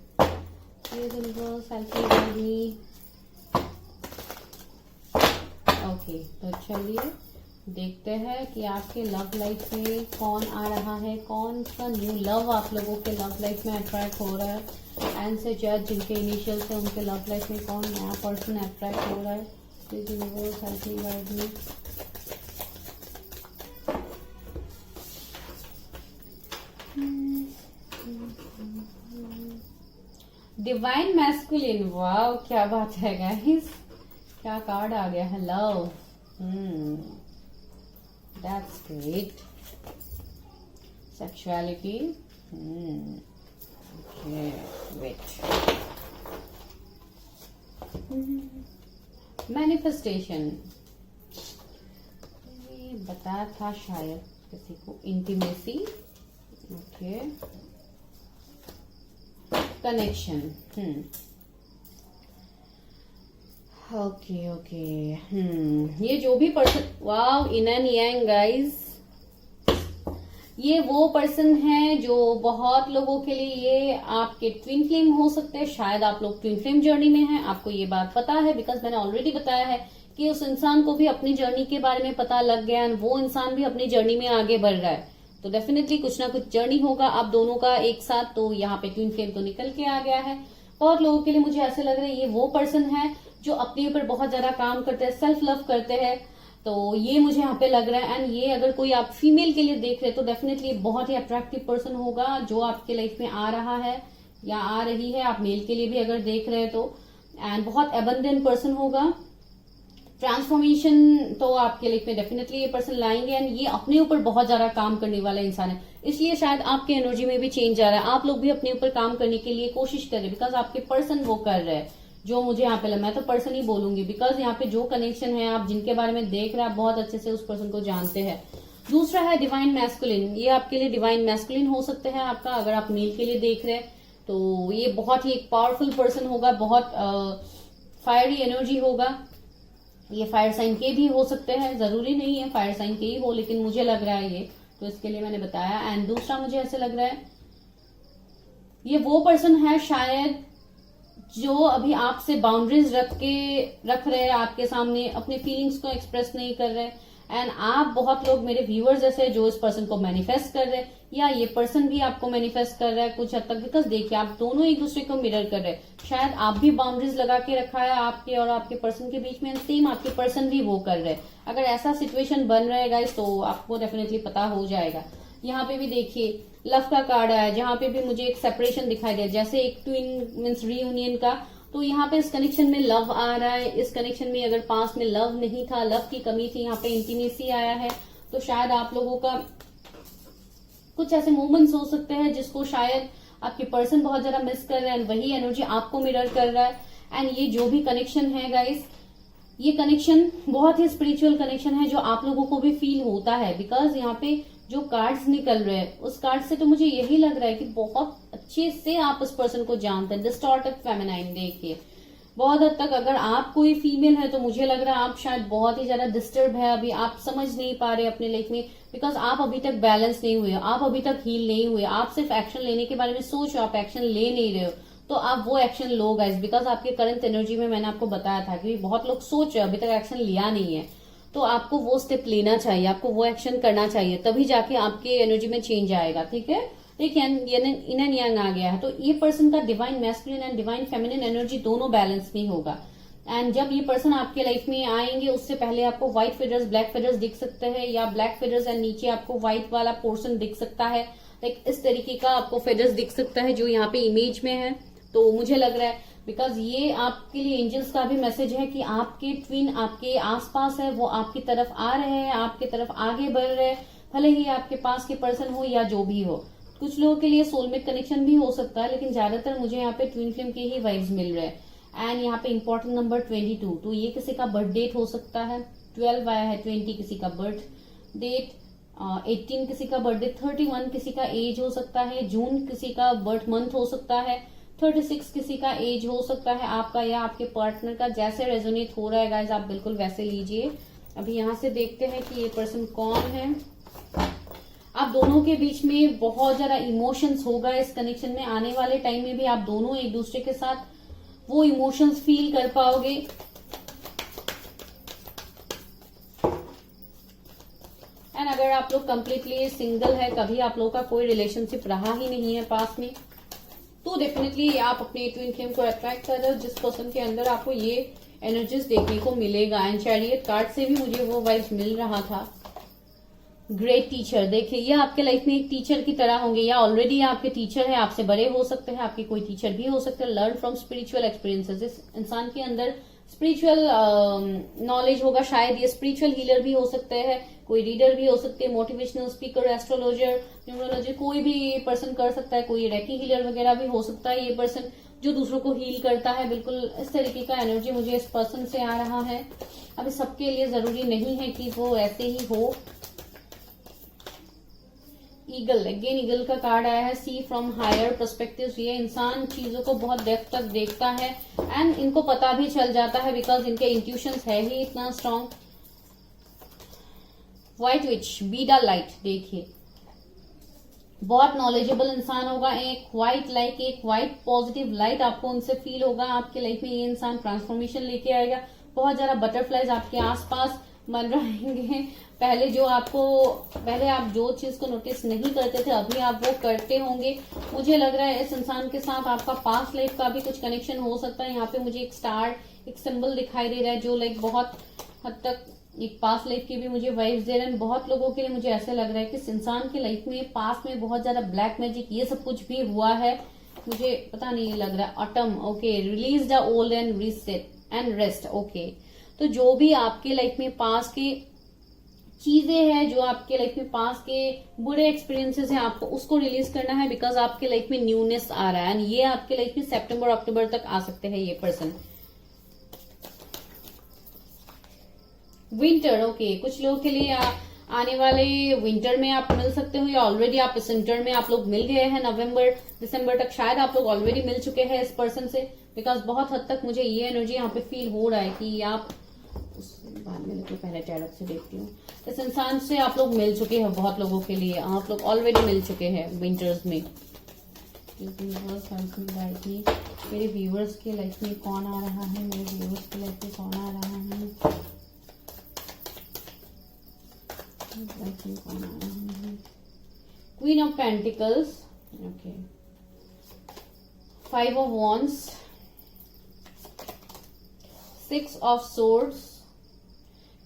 ओके, तो चलिए देखते हैं कि आपके लव लाइफ में कौन आ रहा है, कौन सा न्यू लव आप लोगों के लव लाइफ में अट्रैक्ट हो रहा है। एंड से जज जिनके इनिशियल से उनके लव लाइफ में कौन नया पर्सन अट्रैक्ट हो रहा है। Please universe help me guide me. Divine masculine, wow क्या बात है गाइस, क्या कार्ड आ गया है, love. That's great. Sexuality. Okay, wait. Manifestation. ये बताया था शायद किसी को, intimacy. Okay. Connection. ओके ये जो भी person, wow, in and yang guys, ये वो पर्सन है जो बहुत लोगों के लिए ये आपके ट्विन फ्लेम हो सकते हैं। शायद आप लोग ट्विन फ्लेम जर्नी में हैं, आपको ये बात पता है, बिकॉज मैंने ऑलरेडी बताया है कि उस इंसान को भी अपनी जर्नी के बारे में पता लग गया है, वो इंसान भी अपनी जर्नी में आगे बढ़ रहा है। तो डेफिनेटली कुछ ना कुछ जर्नी होगा आप दोनों का एक साथ। तो यहाँ पे ट्विन फ्लेम तो निकल के आ गया है। बहुत लोगों के लिए मुझे ऐसे लग रहा है ये वो पर्सन है जो अपने ऊपर बहुत ज्यादा काम करते हैं, सेल्फ लव करते हैं। तो ये मुझे यहाँ पे लग रहा है। एंड ये अगर कोई आप फीमेल के लिए देख रहे हैं तो डेफिनेटली बहुत ही अट्रैक्टिव पर्सन होगा जो आपके लाइफ में आ रहा है या आ रही है। आप मेल के लिए भी अगर देख रहे हैं तो, एंड बहुत एबंडेंट पर्सन होगा। ट्रांसफॉर्मेशन तो आपके लाइफ में डेफिनेटली ये पर्सन लाएंगे। एंड ये अपने ऊपर बहुत ज्यादा काम करने वाला इंसान है, इसलिए शायद आपके एनर्जी में भी चेंज आ रहा है। आप लोग भी अपने ऊपर काम करने के लिए कोशिश करें, बिकॉज आपके पर्सन वो कर रहे हैं जो मुझे यहाँ पे लगा। मैं तो पर्सन ही बोलूंगी, बिकॉज यहाँ पे जो कनेक्शन है, आप जिनके बारे में देख रहे हैं, आप बहुत अच्छे से उस पर्सन को जानते हैं। दूसरा है डिवाइन मैस्कुलिन, ये आपके लिए डिवाइन मैस्कुलिन हो सकते हैं आपका, अगर आप मेल के लिए देख रहे हैं तो ये बहुत ही एक पावरफुल पर्सन होगा, बहुत फायरी एनर्जी होगा। ये फायर साइन के भी हो सकते हैं, जरूरी नहीं है फायर साइन के ही हो, लेकिन मुझे लग रहा है ये, तो इसके लिए मैंने बताया। एंड दूसरा मुझे ऐसे लग रहा है ये वो पर्सन है शायद जो अभी आपसे बाउंड्रीज रख रहे हैं आपके सामने, अपने फीलिंग्स को एक्सप्रेस नहीं कर रहे, एंड आप बहुत लोग मेरे व्यूअर्स जैसे जो इस पर्सन को मैनिफेस्ट कर रहे हैं, या ये पर्सन भी आपको मैनिफेस्ट कर रहा है कुछ हद तक, बिकॉज देखिए आप दोनों एक दूसरे को मिरर कर रहे हैं। शायद आप भी बाउंड्रीज लगा के रखा है आपके और आपके पर्सन के बीच में, सेम आपके पर्सन भी वो कर रहे हैं। अगर ऐसा सिचुएशन बन रहा है गाइस तो आपको डेफिनेटली पता हो जाएगा। यहाँ पे भी देखिए लव का कार्ड आया, जहां पे भी मुझे एक सेपरेशन दिखाई दे, जैसे एक ट्विन मीन्स रीयूनियन का। तो यहाँ पे इस कनेक्शन में लव आ रहा है। इस कनेक्शन में अगर पास में लव नहीं था, लव की कमी थी, यहाँ पे इंटीमेसी आया है। तो शायद आप लोगों का कुछ ऐसे मोमेंट्स हो सकते हैं जिसको शायद आपके पर्सन बहुत ज्यादा मिस कर रहे हैं, वही एनर्जी आपको मिरर कर रहा है। एंड ये जो भी कनेक्शन है गाइस, ये कनेक्शन बहुत ही स्पिरिचुअल कनेक्शन है जो आप लोगों को भी फील होता है। बिकॉज यहाँ पे जो कार्ड्स निकल रहे हैं उस कार्ड से तो मुझे यही लग रहा है कि बहुत अच्छे से आप उस पर्सन को जानते हैं। डिस्टॉर्टेड फेमिनाइन देखिए, बहुत हद तक अगर आप कोई फीमेल है तो मुझे लग रहा है आप शायद बहुत ही ज्यादा डिस्टर्ब है, अभी आप समझ नहीं पा रहे अपने लाइफ में, बिकॉज आप अभी तक बैलेंस नहीं हुए, आप अभी तक हील नहीं हुए, आप सिर्फ एक्शन लेने के बारे में सोच रहे हो, आप एक्शन ले नहीं रहे हो। तो आप वो एक्शन लो गाइस, बिकॉज आपके करंट एनर्जी में मैंने आपको बताया था कि बहुत लोग सोच रहे हो अभी तक एक्शन लिया नहीं है। तो आपको वो स्टेप लेना चाहिए, आपको वो एक्शन करना चाहिए, तभी जाके आपके एनर्जी में चेंज आएगा। ठीक है, देखिए इन एंड यांग आ गया है, तो ये पर्सन का divine masculine and divine feminine energy दोनों बैलेंस में होगा। एंड जब ये पर्सन आपके लाइफ में आएंगे उससे पहले आपको व्हाइट फेदर्स ब्लैक फेदर्स दिख सकते हैं, या ब्लैक फेदर्स एंड नीचे आपको व्हाइट वाला पोर्शन दिख सकता है। लाइक इस तरीके का आपको फेदर्स दिख सकता है जो यहाँ पे इमेज में है। तो मुझे लग रहा है बिकॉज ये आपके लिए एंजल्स का भी मैसेज है कि आपके ट्विन आपके आसपास है, वो आपकी तरफ आ रहे हैं, आपकी तरफ आगे बढ़ रहे हैं, भले ही आपके पास के पर्सन हो या जो भी हो। कुछ लोगों के लिए सोलमेट कनेक्शन भी हो सकता है, लेकिन ज्यादातर मुझे यहाँ पे ट्विन फ्लेम के ही वाइब्स मिल रहे हैं। एंड यहाँ पे इंपॉर्टेंट नंबर 22, तो ये किसी का बर्थ डेट हो सकता है। 12 आया है, 20 किसी का बर्थ डेट, 18 किसी का बर्थ डेट, 31 किसी का एज हो सकता है, जून किसी का बर्थ मंथ हो सकता है, 36 किसी का एज हो सकता है आपका या आपके पार्टनर का। जैसे रेजोनेट हो रहा है गाइज आप बिल्कुल वैसे लीजिए। अभी यहाँ से देखते हैं कि ये पर्सन कौन है। आप दोनों के बीच में बहुत ज्यादा इमोशंस होगा इस कनेक्शन में। आने वाले टाइम में भी आप दोनों एक दूसरे के साथ वो इमोशंस फील कर पाओगे। एंड अगर आप लोग कंप्लीटली सिंगल है, कभी आप लोग का कोई रिलेशनशिप रहा ही नहीं है पास में, तो डेफिनेटली आप अपने ट्विन फ्लेम को अट्रैक्ट कर रहे हो, जिस पर्सन के अंदर आपको ये एनर्जीज देखने को मिलेगा। एंड चैरियट कार्ड से भी मुझे वो वाइब्स मिल रहा था। ग्रेट टीचर, देखिए ये आपके लाइफ में एक टीचर की तरह होंगे, या ऑलरेडी आपके टीचर है, आपसे बड़े हो सकते हैं, आपके कोई टीचर भी हो सकते हैं। लर्न फ्रॉम स्पिरिचुअल एक्सपीरियंसेस, इस इंसान के अंदर स्पिरिचुअल नॉलेज होगा। शायद ये स्पिरिचुअल हीलर भी हो सकते हैं, कोई रीडर भी हो सकते हैं, मोटिवेशनल स्पीकर, एस्ट्रोलॉजर, न्यूमरोलॉजर, कोई भी ये पर्सन कर सकता है। कोई रेकी हीलर वगैरह भी हो सकता है ये पर्सन, जो दूसरों को हील करता है। बिल्कुल इस तरीके का एनर्जी मुझे इस पर्सन से आ रहा है। अभी सबके लिए जरूरी नहीं है कि वो ऐसे ही हो। ईगल, अगेन ईगल का कार्ड आया है, सी फ्रॉम हायर पर्सपेक्टिव्स। ये इंसान चीजों को बहुत डेप्थ तक देखता है एंड इनको पता भी चल जाता है बिकॉज इनके इंट्यूशंस है ही इतना strong. White which, be the light, देखिए बहुत नॉलेजेबल इंसान होगा। एक व्हाइट पॉजिटिव लाइट आपको उनसे फील होगा। आपके लाइफ में ये इंसान ट्रांसफॉर्मेशन लेके आएगा। बहुत ज्यादा बटरफ्लाइज आपके आसपास मन रहेंगे। पहले आप जो चीज को नोटिस नहीं करते थे अभी आप वो करते होंगे। मुझे लग रहा है इस इंसान के साथ आपका पास्ट लाइफ का भी कुछ कनेक्शन हो सकता है। यहाँ पे मुझे एक स्टार, एक सिंबल दिखाई दे रहा है जो लाइक बहुत हद तक एक पास्ट लाइफ की भी मुझे वाइब्स दे रहे हैं। बहुत लोगों के लिए मुझे ऐसा लग रहा है कि इस इंसान की लाइफ में पास्ट में बहुत ज्यादा ब्लैक मैजिक ये सब कुछ भी हुआ है। मुझे पता नहीं लग रहा है। Autumn, okay, release the old and reset and rest, okay. तो जो भी आपके लाइफ में पास के चीजें हैं, जो आपके लाइफ में पास के बुरे एक्सपीरियंसेस हैं, आपको उसको रिलीज करना है बिकॉज आपके लाइफ में न्यूनेस आ रहा है। ये आपके लाइफ में सितंबर अक्टूबर तक आ सकते हैं ये पर्सन। विंटर, ओके, कुछ लोगों के लिए आने वाले विंटर में आप मिल सकते हो या ऑलरेडी आप इस विंटर में आप लोग मिल गए हैं। नवंबर दिसंबर तक शायद आप लोग ऑलरेडी मिल चुके हैं इस पर्सन से बिकॉज बहुत हद तक मुझे ये एनर्जी यहाँ पे फील हो रहा है कि आप बाद में तो पहले टैरट से देखती हूँ। इस इंसान से आप लोग मिल चुके हैं। बहुत लोगों के लिए आप लोग ऑलरेडी मिल चुके हैं विंटर्स में। मेरे व्यूअर्स के लाइफ में कौन आ रहा है, मेरे व्यूअर्स के लाइफ में कौन आ रहा है। Queen of pentacles, okay, 5 of wands, 6 of swords.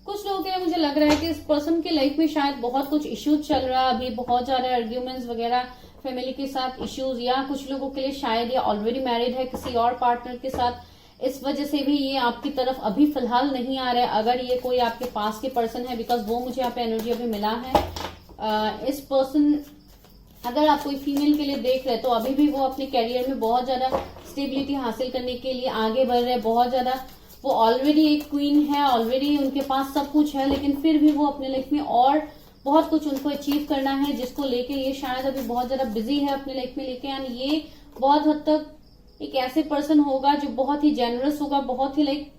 कुछ लोगों के लिए मुझे लग रहा है कि इस पर्सन की लाइफ में शायद बहुत कुछ इश्यूज चल रहा है अभी, बहुत ज्यादा आर्ग्यूमेंट्स वगैरह, फैमिली के साथ इश्यूज, या कुछ लोगों के लिए शायद ये ऑलरेडी मैरिड है किसी और पार्टनर के साथ, इस वजह से भी ये आपकी तरफ अभी फिलहाल नहीं आ रहा है। अगर ये कोई आपके पास के पर्सन है, बिकॉज वो मुझे यहाँ पे एनर्जी अभी मिला है। इस पर्सन, अगर आप कोई फीमेल के लिए देख रहे हैं तो अभी भी वो अपने कैरियर में बहुत ज्यादा स्टेबिलिटी हासिल करने के लिए आगे बढ़ रहे हैं, बहुत ज्यादा। वो ऑलरेडी एक क्वीन है, ऑलरेडी उनके पास सब कुछ है, लेकिन फिर भी वो अपने लाइफ में और बहुत कुछ उनको अचीव करना है, जिसको लेके ये शायद अभी बहुत ज्यादा बिजी है अपने लाइफ में लेके। एंड ये बहुत हद तक एक ऐसे पर्सन होगा जो बहुत ही जेनरस होगा, बहुत ही लाइक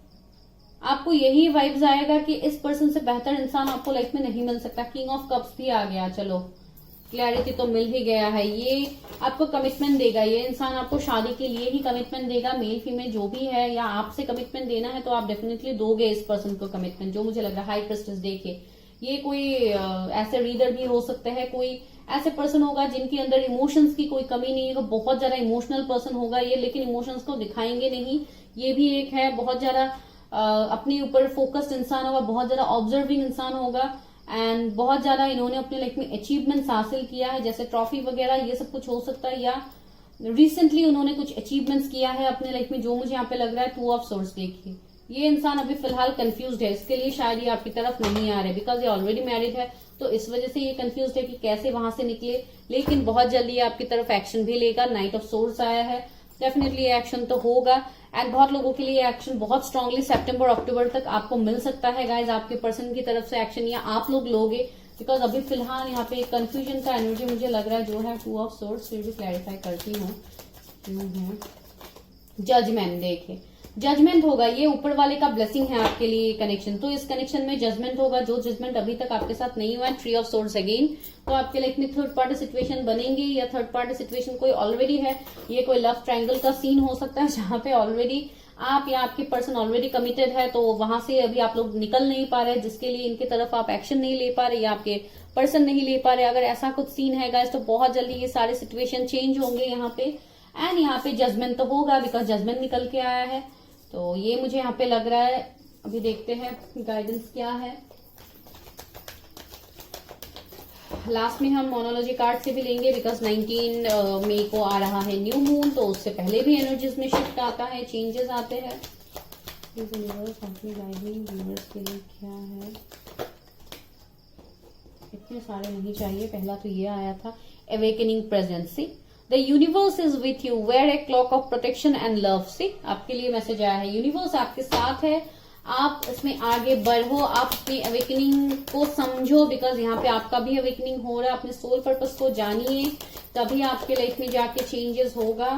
आपको यही वाइब्स आएगा कि इस पर्सन से बेहतर इंसान आपको लाइफ में नहीं मिल सकता। किंग ऑफ कप्स भी आ गया, चलो क्लैरिटी तो मिल ही गया है। ये आपको कमिटमेंट देगा, ये इंसान आपको शादी के लिए ही कमिटमेंट देगा, मेल फीमेल जो भी है, या आपसे कमिटमेंट देना है तो आप डेफिनेटली दोगे इस पर्सन को कमिटमेंट, जो मुझे लग रहा है। हाई प्रिस्टेस देखिए, ये कोई ऐसे रीडर भी हो सकते हैं, कोई ऐसे पर्सन होगा जिनके अंदर इमोशंस की कोई कमी नहीं है, बहुत ज्यादा इमोशनल पर्सन होगा ये, लेकिन इमोशंस को दिखाएंगे नहीं, ये भी एक है। बहुत ज्यादा अपने ऊपर फोकस्ड इंसान होगा, बहुत ज्यादा ऑब्जर्विंग इंसान होगा, एंड बहुत ज्यादा इन्होंने अपने लाइफ में अचीवमेंट्स हासिल किया है, जैसे ट्रॉफी वगैरह, ये सब कुछ हो सकता है, या रिसेंटली उन्होंने कुछ अचीवमेंट्स किया है अपने लाइफ में, जो मुझे यहाँ पे लग रहा है। 2 ऑफ सोर्स देखिए, ये इंसान अभी फिलहाल कंफ्यूज्ड है, इसके लिए शायद ये आपकी तरफ नहीं आ रहे, बिकॉज ये ऑलरेडी मैरिड है, तो इस वजह से ये कंफ्यूज्ड है कि कैसे वहां से निकले, लेकिन बहुत जल्दी ये आपकी तरफ एक्शन भी लेगा। नाइट ऑफ सोर्स आया है, डेफिनेटली एक्शन तो होगा, एंड बहुत लोगों के लिए एक्शन बहुत स्ट्रांगली सितंबर अक्टूबर तक आपको मिल सकता है गाइज, आपके पर्सन की तरफ से एक्शन, या आप लोग लोगे, बिकॉज अभी फिलहाल यहाँ पे कंफ्यूजन का एनर्जी मुझे लग रहा है जो है। 2 ऑफ सोर्स, फिर भी क्लैरिफाई करती हूँ। जजमेंट देखिए, जजमेंट होगा, ये ऊपर वाले का ब्लेसिंग है आपके लिए कनेक्शन, तो इस कनेक्शन में जजमेंट होगा, जो जजमेंट अभी तक आपके साथ नहीं हुआ है। 3 ऑफ सोर्स अगेन, तो आपके लाइफ में थर्ड पार्टी सिचुएशन बनेंगी, या थर्ड पार्टी सिचुएशन कोई ऑलरेडी है, ये कोई लव ट्रायंगल का सीन हो सकता है, जहां पे ऑलरेडी आप या आपके पर्सन ऑलरेडी कमिटेड है, तो वहां से अभी आप लोग निकल नहीं पा रहे, जिसके लिए इनके तरफ आप एक्शन नहीं ले पा रहे, या आपके पर्सन नहीं ले पा रहे। अगर ऐसा कुछ सीन है गाइस, तो बहुत जल्दी ये सारे सिचुएशन चेंज होंगे यहाँ पे, एंड यहाँ पे जजमेंट तो होगा, बिकॉज जजमेंट निकल के आया है, तो ये मुझे यहाँ पे लग रहा है। अभी देखते हैं गाइडेंस क्या है। लास्ट में हम मोनोलॉजी कार्ड से भी लेंगे, बिकॉज 19 मई को आ रहा है न्यू मून, तो उससे पहले भी एनर्जीज में शिफ्ट आता है, चेंजेस आते हैं। यूनिवर्स अपनी गाइडिंग व्यूअर्स के लिए क्या है, इतने सारे नहीं चाहिए, पहला तो ये आया था, awakening presence, the universe is with you, wear a cloak of protection and love. See आपके लिए मैसेज आया है, यूनिवर्स आपके साथ है, आप इसमें आगे बढ़ो, आप अपनी अवेकनिंग को समझो, बिकॉज यहाँ पे आपका भी अवेकनिंग हो रहा है, अपने सोल पर्पस को जानिए, तभी आपके लाइफ में जाके चेंजेस होगा।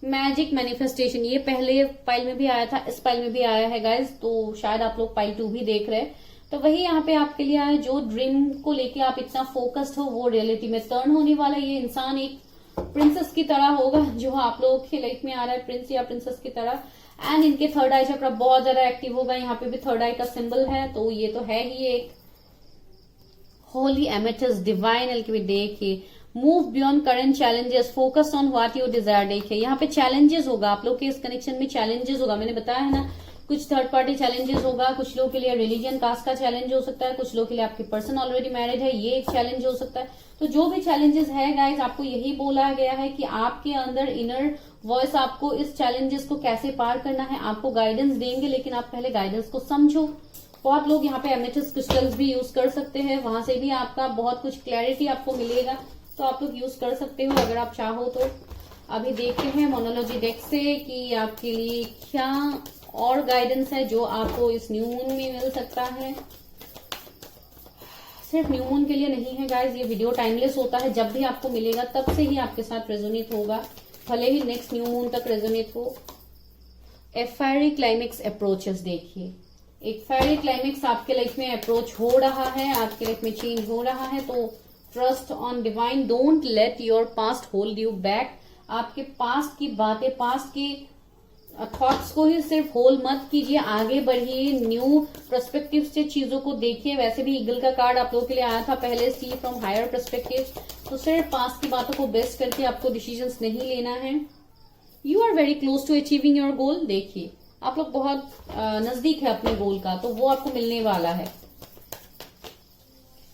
मैजिक मैनिफेस्टेशन, ये पहले पाइल में भी आया था, इस पाइल में भी आया है गाइज, तो शायद आप लोग पाइल 2 भी देख रहे हैं, तो वही यहाँ पे आपके लिए आया। जो ड्रीम को लेके आप इतना फोकस्ड हो, वो रियलिटी में टर्न होने वाला है। ये इंसान एक प्रिंसेस की तरह होगा, जो आप लोगों की लाइफ में आ रहा है, प्रिंस या प्रिंसेस की तरह, एंड इनके थर्ड आई चक्र बहुत ज्यादा एक्टिव होगा, यहाँ पे भी थर्ड आई का सिंबल है, तो ये तो है ही एक होली एमेथिस्ट डिवाइन एल्केमी। देखिए, move beyond current challenges, focus on what you desire. देखिए यहाँ पे चैलेंजेस होगा, आप लोग के इस कनेक्शन में चैलेंजेस होगा, मैंने बताया है ना, कुछ थर्ड पार्टी चैलेंजेस होगा, कुछ लोगों के लिए रिलीजन कास्ट का चैलेंज हो सकता है, कुछ लोगों के लिए आपके पर्सन ऑलरेडी मैरिड है, ये एक चैलेंज हो सकता है। तो जो भी चैलेंजेस है गाइज, आपको यही बोला गया है कि आपके अंदर इनर वॉइस आपको इस चैलेंजेस को कैसे पार करना है, आपको गाइडेंस देंगे, लेकिन आप पहले गाइडेंस को समझो। बहुत लोग यहाँ पे एमेथिस्ट क्रिस्टल्स भी यूज कर सकते हैं, वहां से भी आपका बहुत कुछ क्लैरिटी आपको मिलेगा, तो आप लोग यूज कर सकते हो अगर आप चाहो तो। अभी देखते हैं मोनोलॉजी डेक से कि आपके लिए क्या और गाइडेंस है जो आपको इस न्यू मून में मिल सकता है। सिर्फ न्यू मून के लिए नहीं है गाइज, ये वीडियो टाइमलेस होता है, जब भी आपको मिलेगा तब से ही आपके साथ रेजोनेट होगा, भले ही नेक्स्ट न्यू मून तक रेजोनेट हो। ए फेयरी क्लाइमेक्स अप्रोचेस, देखिए एक फेयरी क्लाइमेक्स आपके लाइफ में अप्रोच हो रहा है, आपके लाइफ में चेंज हो रहा है, तो trust on divine, don't let your past hold you back. आपके पास्ट की बातें, पास्ट की थॉट्स को ही सिर्फ होल मत कीजिए, आगे बढ़िए, न्यू पर्सपेक्टिव से चीजों को देखिए। वैसे भी ईगल का कार्ड आप लोगों के लिए आया था पहले, सी फ्रॉम हायर पर्सपेक्टिव। तो सिर्फ पास्ट की बातों को बेस करके आपको डिसीजंस नहीं लेना है। You are very close to achieving your goal. देखिए आप लोग बहुत नजदीक है अपने गोल का, तो वो आपको मिलने वाला है।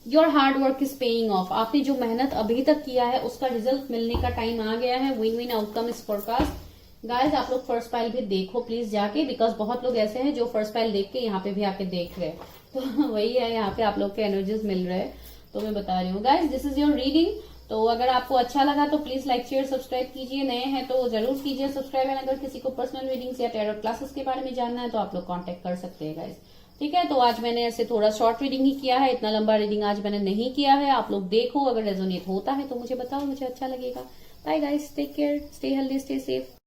Your hard work is paying off. आपने जो मेहनत अभी तक किया है उसका रिजल्ट मिलने का टाइम आ गया है। Win win outcome is forecast. Guys आप लोग फर्स्ट पाइल भी देखो प्लीज जाके, बिकॉज बहुत लोग ऐसे हैं जो फर्स्ट पाइल देख के यहाँ पे भी आके देख रहे हैं। तो वही है, यहाँ पे आप लोग के एनर्जीज मिल रहे हैं, तो मैं बता रही हूँ। Guys this is your reading. तो अगर आपको अच्छा लगा तो प्लीज लाइक शेयर सब्सक्राइब कीजिए। नए हैं तो जरूर कीजिए सब्सक्राइब। अगर किसी को पर्सनल रीडिंग्स या टैरोट क्लासेस के बारे में जानना है तो आप लोग कॉन्टेक्ट कर सकते हैं गाइज। ठीक है, तो आज मैंने ऐसे थोड़ा शॉर्ट रीडिंग ही किया है, इतना लंबा रीडिंग आज मैंने नहीं किया है। आप लोग देखो, अगर रेजोनेट होता है तो मुझे बताओ, मुझे अच्छा लगेगा। Bye guys, take care, stay healthy, stay safe.